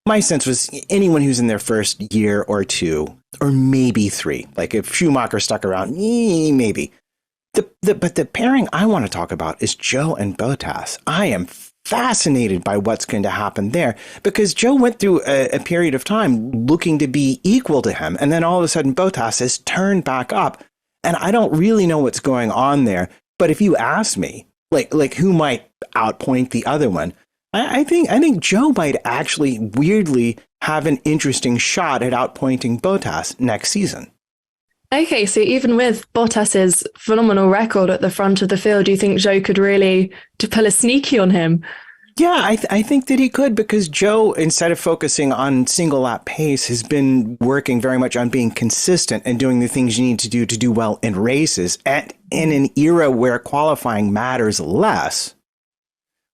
my sense was anyone who's in their first year or two, or maybe 3. Like if Schumacher stuck around, maybe. But the pairing I want to talk about is Joe and Bottas. I am fascinated by what's going to happen there, because Joe went through a period of time looking to be equal to him, and then all of a sudden Bottas has turned back up, and I don't really know what's going on there. But if you ask me, like who might outpoint the other one, I think Joe might actually weirdly have an interesting shot at outpointing Bottas next season. Okay, so even with Bottas's phenomenal record at the front of the field, do you think Joe could really pull a sneaky on him? Yeah, I think that he could, because Joe, instead of focusing on single lap pace, has been working very much on being consistent and doing the things you need to do well in races in an era where qualifying matters less,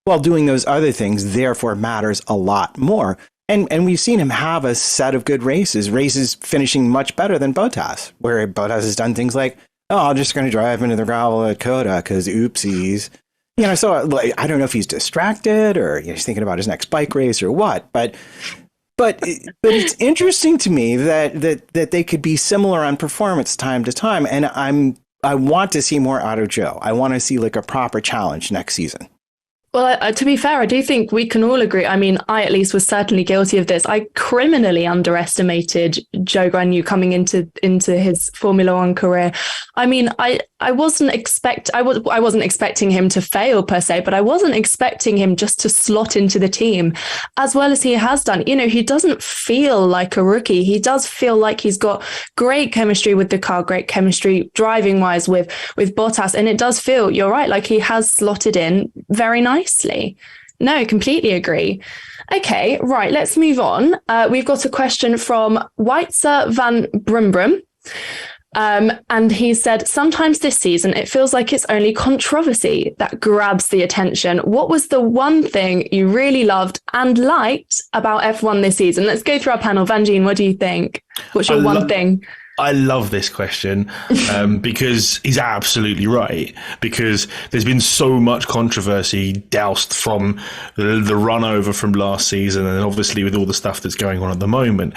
while doing those other things therefore matters a lot more. And we've seen him have a set of good races finishing much better than Bottas, where Bottas has done things like, I'm just going to drive into the gravel at Coda because oopsies. So like, I don't know if he's distracted or he's thinking about his next bike race or what, but it's interesting to me that they could be similar on performance time to time. And I want to see more out of Joe. I want to see like a proper challenge next season. Well, to be fair, I do think we can all agree. I mean, I at least was certainly guilty of this. I criminally underestimated Joe Guan Yu coming into his Formula One career. I mean, I wasn't expecting him to fail per se, but I wasn't expecting him just to slot into the team as well as he has done. He doesn't feel like a rookie. He does feel like he's got great chemistry with the car, great chemistry driving wise with Bottas, and it does feel, you're right, like he has slotted in very nicely. No, completely agree. Okay, right, let's move on. We've got a question from Weitzer van Brumbrum. And he said, sometimes this season, it feels like it's only controversy that grabs the attention. What was the one thing you really loved and liked about F1 this season? Let's go through our panel. Vangeen, what do you think? What's your one thing? I love this question because he's absolutely right, because there's been so much controversy doused from the run over from last season, and obviously with all the stuff that's going on at the moment.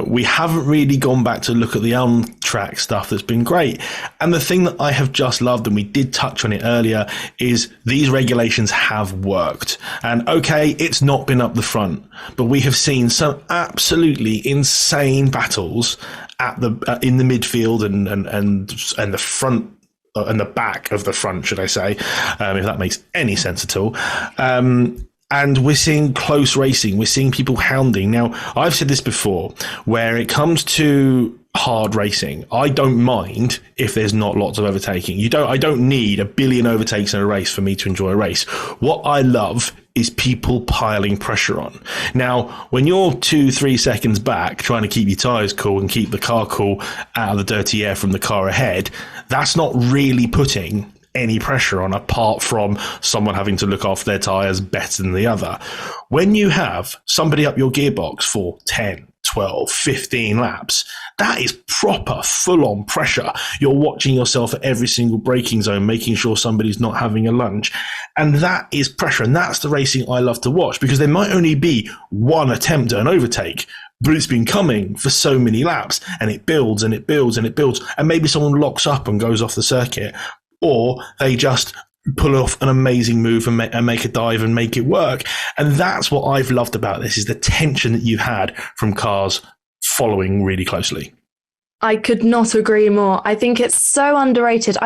We haven't really gone back to look at the on-track stuff that's been great. And the thing that I have just loved, and we did touch on it earlier, is these regulations have worked. And okay, it's not been up the front, but we have seen some absolutely insane battles at the in the midfield and the front and the back of the front, should I say, if that makes any sense at all. And we're seeing close racing. We're seeing people hounding. Now, I've said this before, where it comes to hard racing, I don't mind if there's not lots of overtaking. I don't need a billion overtakes in a race for me to enjoy a race. What I love is people piling pressure on. Now, when you're 2-3 seconds back trying to keep your tyres cool and keep the car cool out of the dirty air from the car ahead, that's not really putting any pressure on, apart from someone having to look after their tyres better than the other. When you have somebody up your gearbox for 10, 12, 15 laps. That is proper full-on pressure. You're watching yourself at every single braking zone, making sure somebody's not having a lunge. And that is pressure. And that's the racing I love to watch, because there might only be one attempt at an overtake, but it's been coming for so many laps, and it builds and it builds and it builds. And maybe someone locks up and goes off the circuit, or they just pull off an amazing move and make a dive and make it work. And that's what I've loved about this, is the tension that you had from cars following really closely. I could not agree more. I think it's so underrated.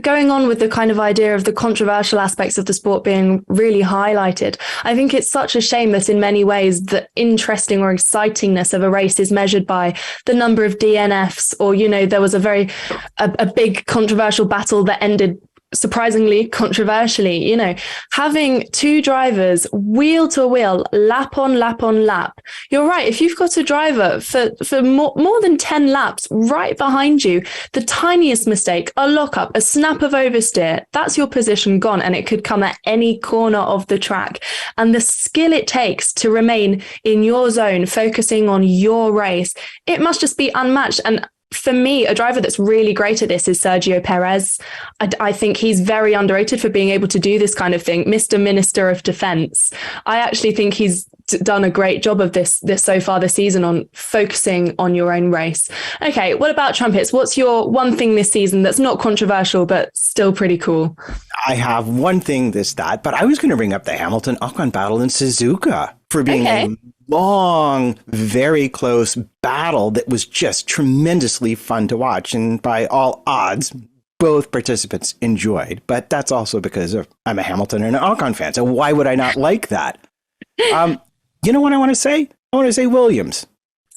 Going on with the kind of idea of the controversial aspects of the sport being really highlighted, I think it's such a shame that in many ways the interesting or excitingness of a race is measured by the number of DNFs, or, there was a big controversial battle that ended surprisingly controversially, having two drivers wheel to wheel, lap on lap on lap. You're right. If you've got a driver for more than 10 laps right behind you, the tiniest mistake, a lockup, a snap of oversteer, that's your position gone, and it could come at any corner of the track. And the skill it takes to remain in your zone, focusing on your race, it must just be unmatched. And for me, a driver that's really great at this is Sergio Perez. I think he's very underrated for being able to do this kind of thing. Mr. Minister of Defense. I actually think he's done a great job of this so far this season, on focusing on your own race. Okay, what about Trumpets? What's your one thing this season that's not controversial but still pretty cool? I have one thing but I was going to bring up the Hamilton-Ocon battle in Suzuka for being a long, very close battle that was just tremendously fun to watch. And by all odds, both participants enjoyed. But that's also because I'm a Hamilton and an Ocon fan. So why would I not like that? You know what I want to say? I want to say Williams.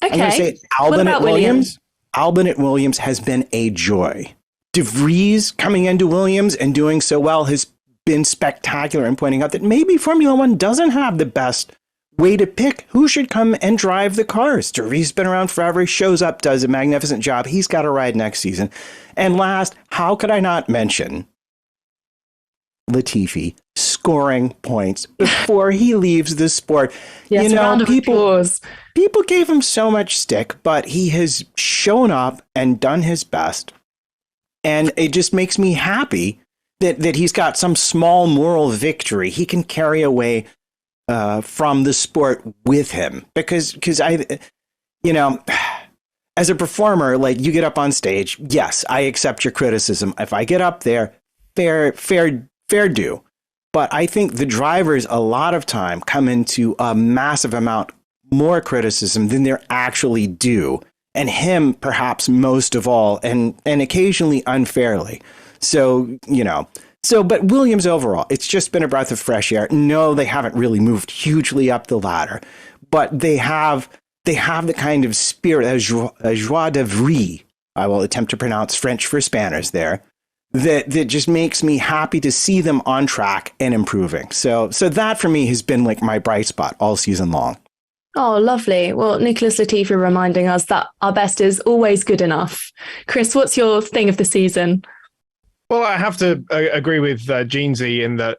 Okay. I'm going to say Albon at Williams. Albon at Williams has been a joy. De Vries coming into Williams and doing so well has been spectacular, and pointing out that maybe Formula One doesn't have the best way to pick who should come and drive the cars. De Vries has been around forever. He shows up, does a magnificent job. He's got a ride next season. And last, how could I not mention Latifi scoring points before he leaves the sport? Yes, round of applause. People gave him so much stick, but he has shown up and done his best. And it just makes me happy that he's got some small moral victory he can carry away from the sport with him, because I, as a performer, like, you get up on stage. Yes, I accept your criticism. If I get up there, fair due. But I think the drivers a lot of time come into a massive amount more criticism than they're actually due. And him perhaps most of all, and occasionally unfairly. But Williams overall, it's just been a breath of fresh air. No, they haven't really moved hugely up the ladder, but they have the kind of spirit, a joie de vivre. I will attempt to pronounce French for Spanish there. That just makes me happy to see them on track and improving. So that for me has been like my bright spot all season long. Oh, lovely. Well, Nicholas Latifi reminding us that our best is always good enough. Chris, what's your thing of the season? Well, I have to agree with Jeansy in that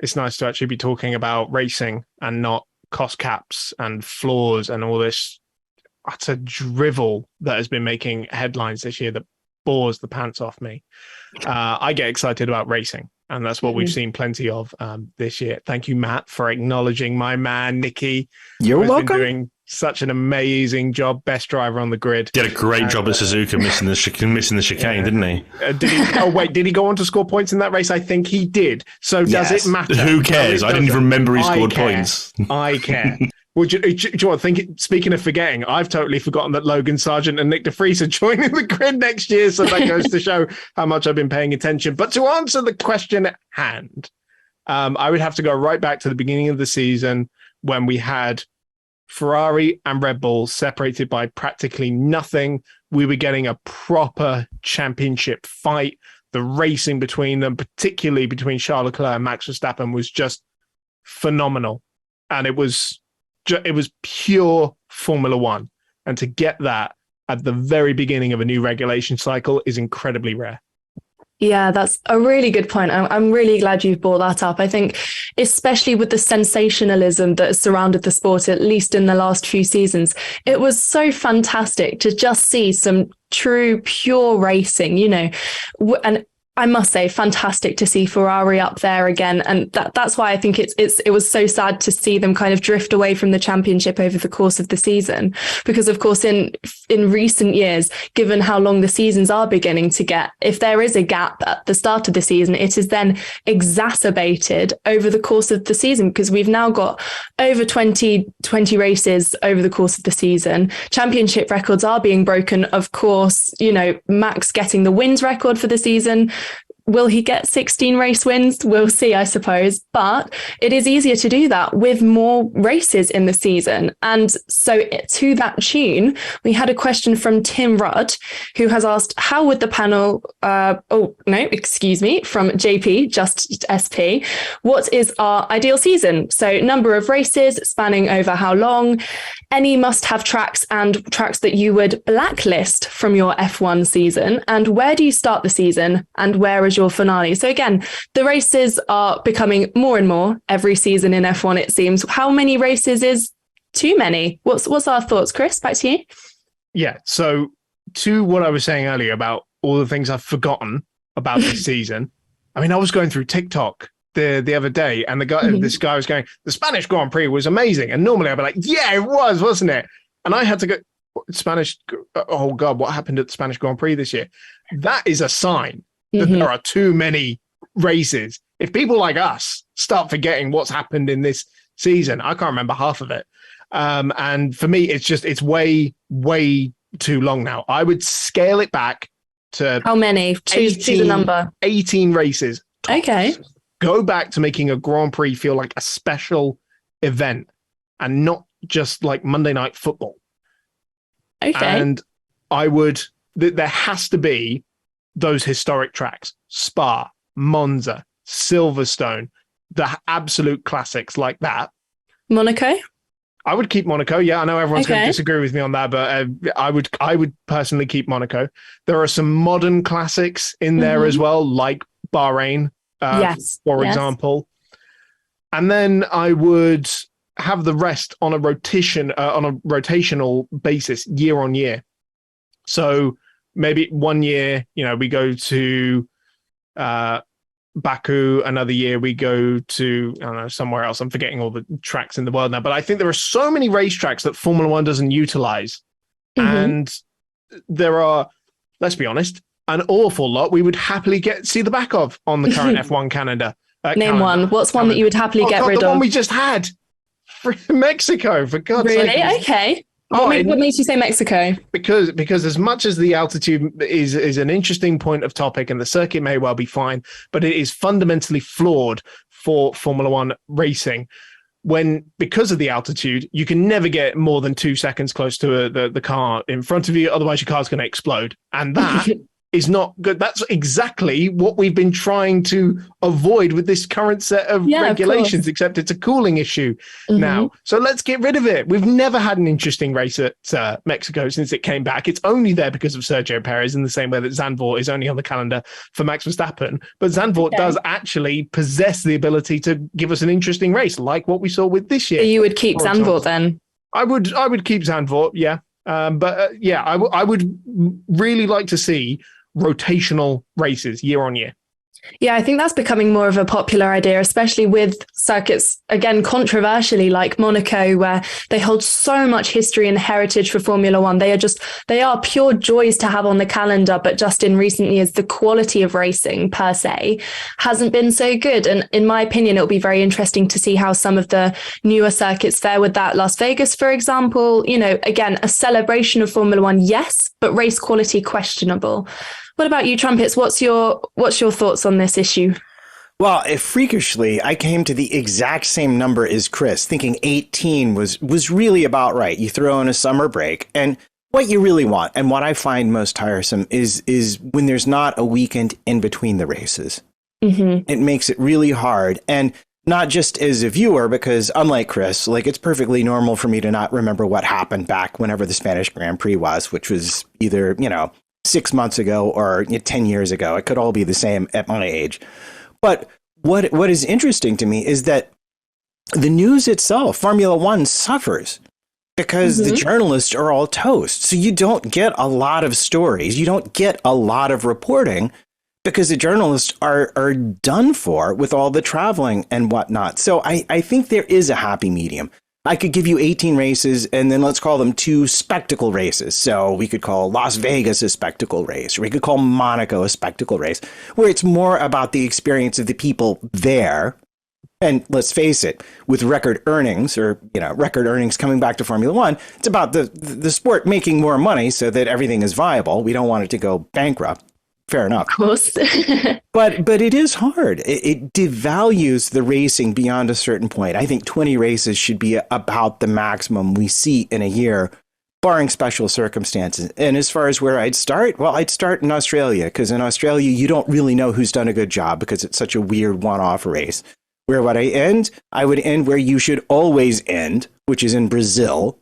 it's nice to actually be talking about racing and not cost caps and flaws and all this utter drivel that has been making headlines this year that bores the pants off me. I get excited about racing, and that's what we've seen plenty of this year. Thank you, Matt, for acknowledging my man, Nicky. You're welcome. Been doing such an amazing job, best driver on the grid. Did a great job at Suzuka, missing the chicane, didn't he? Did he go on to score points in that race? I think he did. So does it matter? Who cares? I didn't even remember he scored points. I care. Well, do you want to think? Speaking of forgetting, I've totally forgotten that Logan Sargent and Nick de Vries are joining the grid next year. So that goes to show how much I've been paying attention. But to answer the question at hand, I would have to go right back to the beginning of the season when we had Ferrari and Red Bull separated by practically nothing. We were getting a proper championship fight. The racing between them, particularly between Charles Leclerc and Max Verstappen, was just phenomenal. And it was pure Formula One. And to get that at the very beginning of a new regulation cycle is incredibly rare. Yeah, that's a really good point. I'm really glad you've brought that up. I think, especially with the sensationalism that has surrounded the sport, at least in the last few seasons, it was so fantastic to just see some true, pure racing, and I must say, fantastic to see Ferrari up there again. And that's why I think it was so sad to see them kind of drift away from the championship over the course of the season. Because, of course, in recent years, given how long the seasons are beginning to get, if there is a gap at the start of the season, it is then exacerbated over the course of the season, because we've now got over 20 races over the course of the season. Championship records are being broken. Of course, Max getting the wins record for the season. Will he get 16 race wins? We'll see, I suppose. But it is easier to do that with more races in the season. And so to that tune, we had a question from Tim Rudd, who has asked, how would the panel, from JP, just SP, what is our ideal season? So number of races, spanning over how long, any must-have tracks and tracks that you would blacklist from your F1 season, and where do you start the season and where is your finale? So again, the races are becoming more and more every season in F1, it seems. How many races is too many? What's our thoughts, Chris? Back to you. Yeah, so to what I was saying earlier about all the things I've forgotten about this season, I mean, I was going through TikTok the other day, and this guy was going, the Spanish Grand Prix was amazing. And normally I'd be like, yeah, it was, wasn't it? And I had to go, Spanish, oh God, what happened at the Spanish Grand Prix this year? That is a sign that there are too many races. If people like us start forgetting what's happened in this season, I can't remember half of it. And for me, it's way, way too long now. I would scale it back to how many? Choose the number. 18 races. Tops. Okay. Go back to making a Grand Prix feel like a special event and not just like Monday Night Football. Okay. And there has to be those historic tracks: Spa, Monza, Silverstone, the absolute classics like that. Monaco? I would keep Monaco. Yeah, I know everyone's going to disagree with me on that, but I would personally keep Monaco. There are some modern classics in there as well, like Bahrain, for example. And then I would have the rest on a rotational basis, year on year. So maybe 1 year, we go to Baku, another year we go to, I don't know, somewhere else. I'm forgetting all the tracks in the world now, but I think there are so many racetracks that Formula One doesn't utilize. And there are, let's be honest, an awful lot we would happily see the back of on the current F1 calendar. Name one. What's one that you would happily get rid of? The one we just had. Mexico, for God's sake. Really? Okay. What makes you say Mexico? Because as much as the altitude is an interesting point of topic and the circuit may well be fine, but it is fundamentally flawed for Formula One racing. Because of the altitude, you can never get more than 2 seconds close to the car in front of you. Otherwise, your car's going to explode. And that is not good. That's exactly what we've been trying to avoid with this current set of regulations, except it's a cooling issue now. So let's get rid of it. We've never had an interesting race at Mexico since it came back. It's only there because of Sergio Perez, in the same way that Zandvoort is only on the calendar for Max Verstappen. But Zandvoort does actually possess the ability to give us an interesting race, like what we saw with this year. So you would keep Zandvoort then? I would keep Zandvoort, yeah. I would really like to see rotational races year on year. Yeah, I think that's becoming more of a popular idea, especially with circuits, again, controversially, like Monaco, where they hold so much history and heritage for Formula One. They are pure joys to have on the calendar, but just in recent years, the quality of racing per se hasn't been so good. And in my opinion, it'll be very interesting to see how some of the newer circuits fare with that. Las Vegas, for example, again, a celebration of Formula One, yes, but race quality questionable. What about you, Trumpets? What's your thoughts on this issue? Well, freakishly, I came to the exact same number as Chris, thinking 18 was really about right. You throw in a summer break, and what you really want, and what I find most tiresome, is when there's not a weekend in between the races. It makes it really hard, and not just as a viewer, because unlike Chris, it's perfectly normal for me to not remember what happened back whenever the Spanish Grand Prix was, which was either, 6 months ago or 10 years ago. It could all be the same at my age. But what is interesting to me is that the news itself, Formula One, suffers because the journalists are all toast. So you don't get a lot of stories. You don't get a lot of reporting because the journalists are done for with all the traveling and whatnot. So I think there is a happy medium. I could give you 18 races and then let's call them 2 spectacle races. So we could call Las Vegas a spectacle race, or we could call Monaco a spectacle race, where it's more about the experience of the people there. And let's face it, with record earnings coming back to Formula One, it's about the sport making more money so that everything is viable. We don't want it to go bankrupt. Fair enough. Of course. But it is hard. It devalues the racing beyond a certain point. I think 20 races should be about the maximum we see in a year, barring special circumstances. And as far as where I'd start, well, I'd start in Australia, because in Australia, you don't really know who's done a good job because it's such a weird one-off race. Where would I end? I would end where you should always end, which is in Brazil,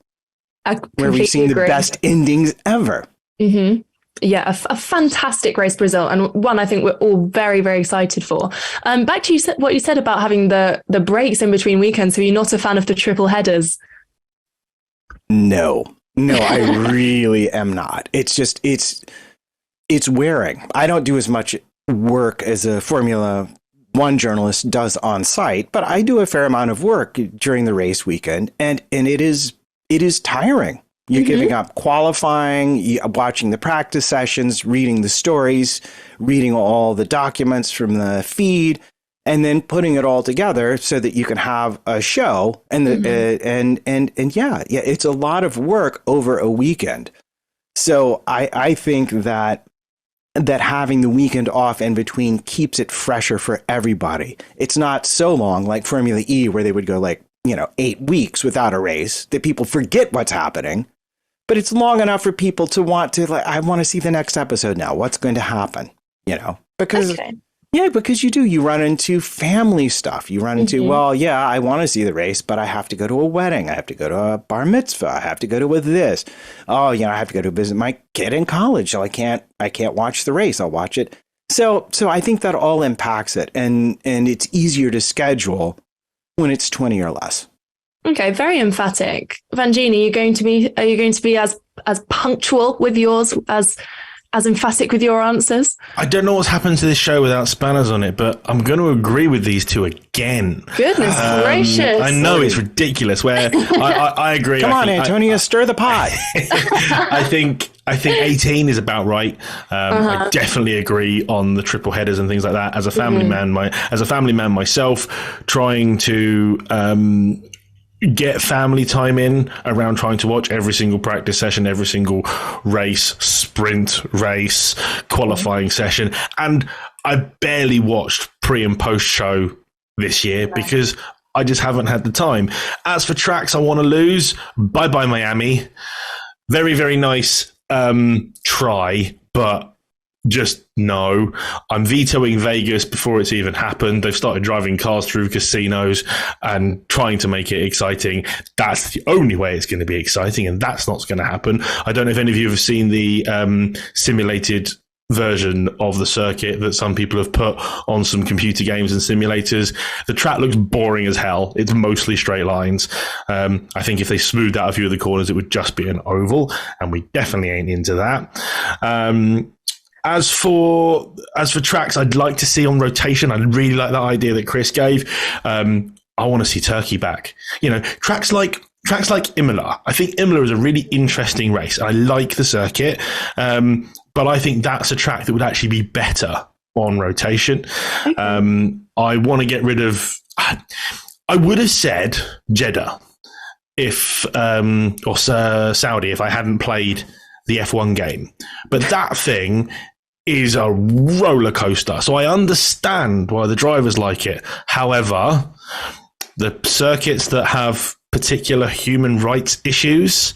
where we've seen the best endings ever. Mm-hmm. Yeah, a fantastic race, Brazil, and one I think we're all very, very excited for. Back to what you said about having the breaks in between weekends. So you're not a fan of the triple headers? No, I really am not. It's just, it's wearing. I don't do as much work as a Formula One journalist does on site, but I do a fair amount of work during the race weekend, and it is tiring. You're giving up qualifying, watching the practice sessions, reading the stories, reading all the documents from the feed, and then putting it all together so that you can have a show. And it's a lot of work over a weekend. So I think that having the weekend off in between keeps it fresher for everybody. It's not so long like Formula E, where they would go 8 weeks without a race, that people forget what's happening. But it's long enough for people to want to, I want to see the next episode now. What's going to happen? Because you run into family stuff. You run into, I want to see the race, but I have to go to a wedding. I have to go to a bar mitzvah. I have to go to this. I have to go to visit my kid in college. So I can't watch the race. I'll watch it. So I think that all impacts it, and it's easier to schedule when it's 20 or less. Okay, very emphatic. Vangeen, are you going to be as punctual with yours, as emphatic with your answers? I don't know what's happened to this show without spanners on it, but I'm going to agree with these two again. Goodness gracious. I know it's ridiculous. Where I agree. Come on, Antonia, stir the pot. I think 18 is about right. I definitely agree on the triple headers and things like that. As a family man, myself, trying to get family time in around trying to watch every single practice session, every single race, sprint race, qualifying session. And I barely watched pre and post show this year because I just haven't had the time. As for tracks I want to lose, bye-bye Miami. Very, very nice try, but just no. I'm vetoing Vegas before it's even happened. They've started driving cars through casinos and trying to make it exciting. That's the only way it's going to be exciting, and that's not going to happen. I don't know if any of you have seen the simulated version of the circuit that some people have put on some computer games and simulators. The track looks boring as hell. It's mostly straight lines. I think if they smoothed out a few of the corners, it would just be an oval, and we definitely ain't into that. As for tracks I'd like to see on rotation, I really like that idea that Chris gave. I want to see Turkey back. Tracks like Imola. I think Imola is a really interesting race. I like the circuit, but I think that's a track that would actually be better on rotation. I want to get rid of. I would have said Jeddah or Saudi if I hadn't played the F1 game, but that thing is a roller coaster. So I understand why the drivers like it. However, the circuits that have particular human rights issues,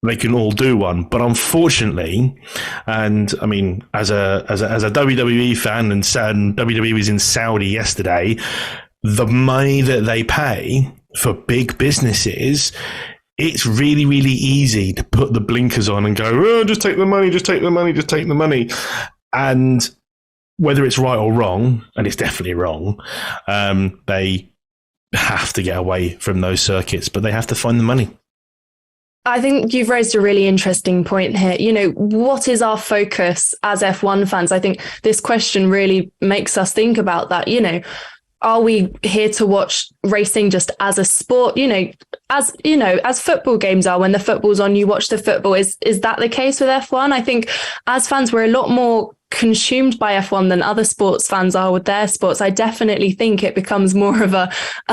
they can all do one. But unfortunately, and I mean, as a WWE fan, and WWE was in Saudi yesterday, the money that they pay for big businesses it's really, really easy to put the blinkers on and go, oh, just take the money, just take the money, just take the money. And whether it's right or wrong, and it's definitely wrong, they have to get away from those circuits, but they have to find the money. I think you've raised a really interesting point here. You know, what is our focus as F1 fans? I think this question really makes us think about that. You know, are we here to watch racing just as a sport? As football games are, when the football's on, you watch the football. Is that the case with F1? I think as fans, we're a lot more consumed by F1 than other sports fans are with their sports. I definitely think it becomes more of a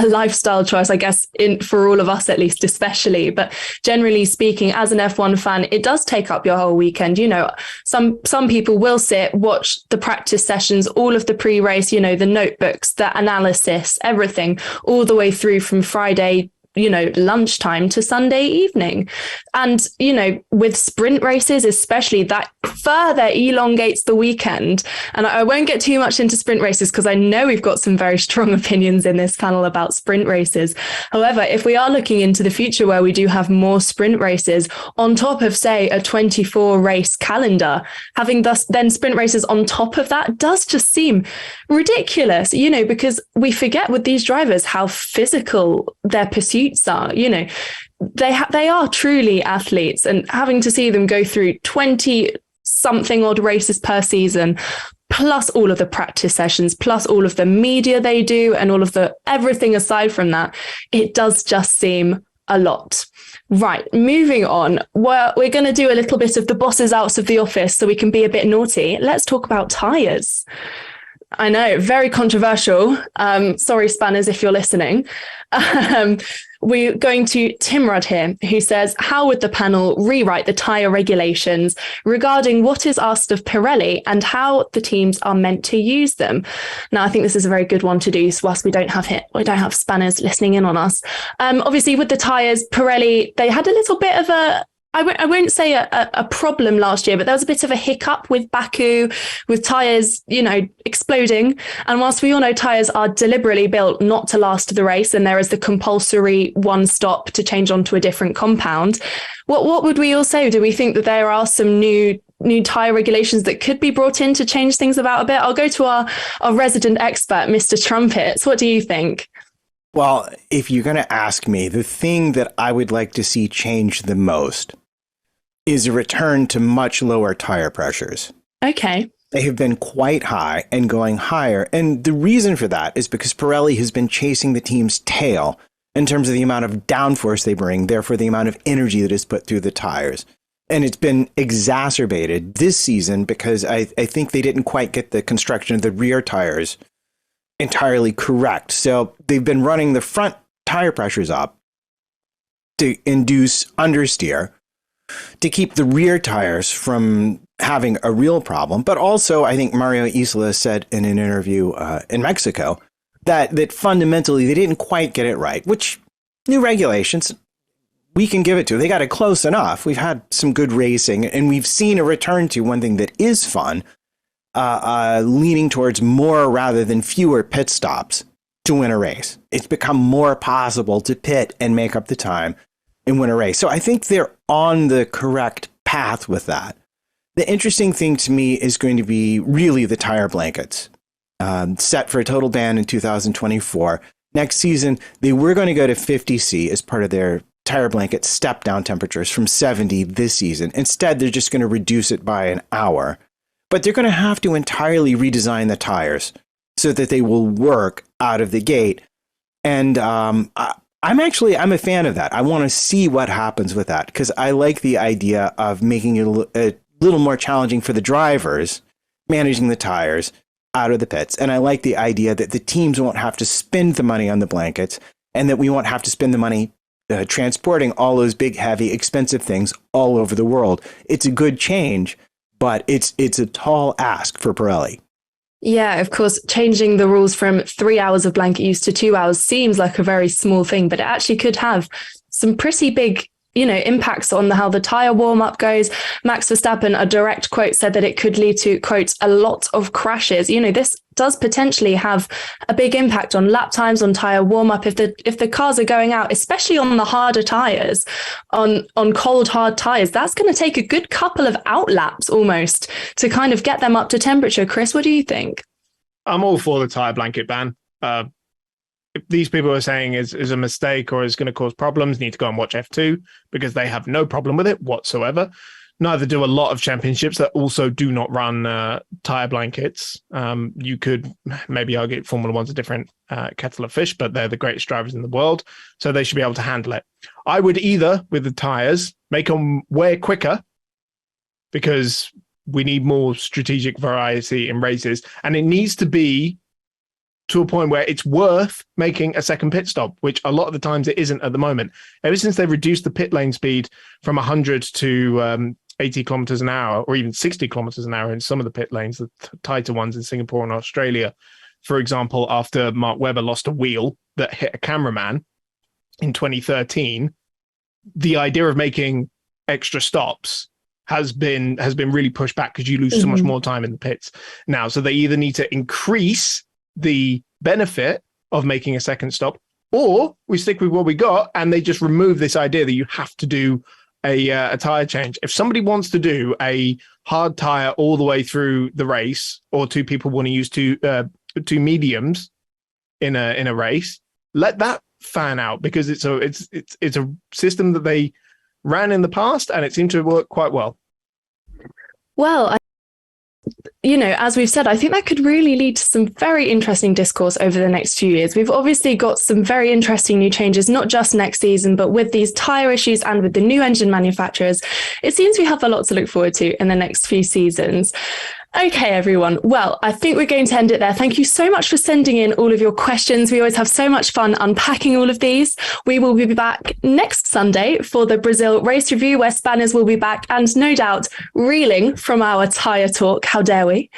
lifestyle choice, I guess, for all of us at least, especially. But generally speaking, as an F1 fan, it does take up your whole weekend. You know, some people will sit, watch the practice sessions, all of the pre-race, you know, the notebooks, the analysis, everything, all the way through from Friday, you know, lunchtime to Sunday evening. And, you know, with sprint races, especially, that further elongates the weekend. And I won't get too much into sprint races because I know we've got some very strong opinions in this panel about sprint races. However, if we are looking into the future where we do have more sprint races on top of, say, a 24 race calendar, having then sprint races on top of that does just seem ridiculous, you know, because we forget with these drivers how physical their pursuits are. You know, they are truly athletes, and having to see them go through 20 something odd races per season, plus all of the practice sessions, plus all of the media they do, and all of the everything aside from that, it does just seem a lot. Right, moving on. We're going to do a little bit of the bosses out of the office so we can be a bit naughty. Let's talk about tyres. I know, very controversial. Sorry, Spanners, if you're listening. We're going to Timrod here, who says, how would the panel rewrite the tyre regulations regarding what is asked of Pirelli and how the teams are meant to use them? Now, I think this is a very good one to do, so whilst we don't have Spanners listening in on us. Obviously, with the tyres, Pirelli, they had a little bit of I won't say a problem last year, but there was a bit of a hiccup with Baku, with tyres, you know, exploding. And whilst we all know tyres are deliberately built not to last the race, and there is the compulsory one stop to change onto a different compound, what would we all say? Do we think that there are some new tyre regulations that could be brought in to change things about a bit? I'll go to our resident expert, Mr. Trumpets. What do you think? Well, if you're going to ask me, the thing that I would like to see change the most is a return to much lower tire pressures. Okay. They have been quite high and going higher. And the reason for that is because Pirelli has been chasing the team's tail in terms of the amount of downforce they bring, therefore the amount of energy that is put through the tires. And it's been exacerbated this season because I think they didn't quite get the construction of the rear tires entirely correct. So they've been running the front tire pressures up to induce understeer, to keep the rear tires from having a real problem. But also, I think Mario Isola said in an interview in Mexico that fundamentally they didn't quite get it right, which new regulations, we can give it to. They got it close enough. We've had some good racing, and we've seen a return to one thing that is fun, leaning towards more rather than fewer pit stops to win a race. It's become more possible to pit and make up the time and win a race. So I think they're on the correct path with that. The interesting thing to me is going to be really the tire blankets, set for a total ban in 2024. Next season, they were going to go to 50C as part of their tire blanket step down temperatures from 70 this season. Instead, they're just going to reduce it by an hour. But they're going to have to entirely redesign the tires so that they will work out of the gate. And I'm a fan of that. I want to see what happens with that because I like the idea of making it a little more challenging for the drivers managing the tires out of the pits. And I like the idea that the teams won't have to spend the money on the blankets and that we won't have to spend the money transporting all those big, heavy, expensive things all over the world. It's a good change, but it's a tall ask for Pirelli. Yeah, of course, changing the rules from 3 hours of blanket use to 2 hours seems like a very small thing, but it actually could have some pretty big impacts on how the tyre warm-up goes. Max Verstappen, a direct quote, said that it could lead to, quote, a lot of crashes. This does potentially have a big impact on lap times, on tyre warm-up. If the cars are going out, especially on the harder tyres, on cold, hard tyres, that's going to take a good couple of out laps almost to kind of get them up to temperature. Chris, what do you think? I'm all for the tyre blanket ban. If these people are saying is a mistake or is going to cause problems, need to go and watch F2 because they have no problem with it whatsoever. Neither do a lot of championships that also do not run tyre blankets. You could maybe argue Formula One's a different kettle of fish, but they're the greatest drivers in the world, so they should be able to handle it. I would either, with the tyres, make them wear quicker because we need more strategic variety in races, and it needs to be to a point where it's worth making a second pit stop, which a lot of the times it isn't at the moment. Ever since they've reduced the pit lane speed from 100 to 80 kilometers an hour, or even 60 kilometers an hour in some of the pit lanes, the tighter ones in Singapore and Australia, for example, after Mark Webber lost a wheel that hit a cameraman in 2013, the idea of making extra stops has been really pushed back because you lose so much more time in the pits now. So they either need to increase the benefit of making a second stop, or we stick with what we got and they just remove this idea that you have to do a tire change. If somebody wants to do a hard tire all the way through the race, or two people want to use two mediums in a race, let that fan out, because it's a system that they ran in the past and it seemed to work quite well. Well, as we've said, I think that could really lead to some very interesting discourse over the next few years. We've obviously got some very interesting new changes, not just next season, but with these tyre issues and with the new engine manufacturers, it seems we have a lot to look forward to in the next few seasons. Okay, everyone. Well, I think we're going to end it there. Thank you so much for sending in all of your questions. We always have so much fun unpacking all of these. We will be back next Sunday for the Brazil race review, where Spanners will be back and no doubt reeling from our tyre talk. How dare we?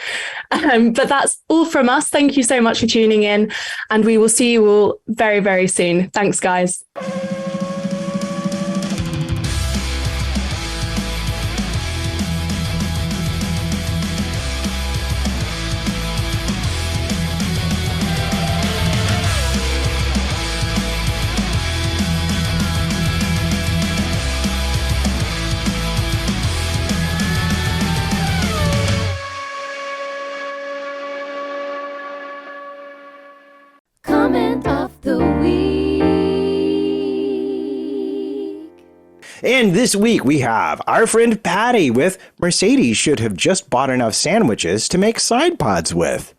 But that's all from us. Thank you so much for tuning in, and we will see you all very, very soon. Thanks, guys. And this week we have our friend Patty with Mercedes should have just bought enough sandwiches to make side pods with.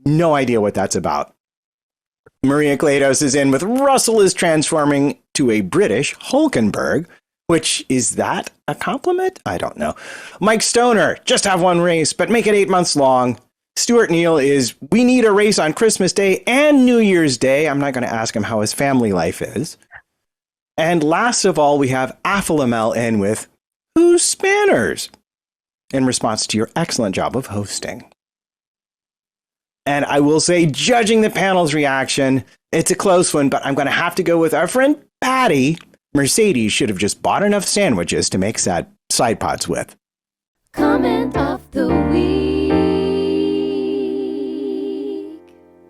No idea what that's about. Maria Klados is in with Russell is transforming to a British Hulkenberg, which is that a compliment? I don't know. Mike Stoner, just have one race, but make it 8 months long. Stuart Neal is, we need a race on Christmas Day and New Year's Day. I'm not going to ask him how his family life is. And last of all, we have Aphilamel in with, who's Spanners? In response to your excellent job of hosting. And I will say, judging the panel's reaction, it's a close one, but I'm going to have to go with our friend Patty. Mercedes should have just bought enough sandwiches to make side pods with. Comment of the week.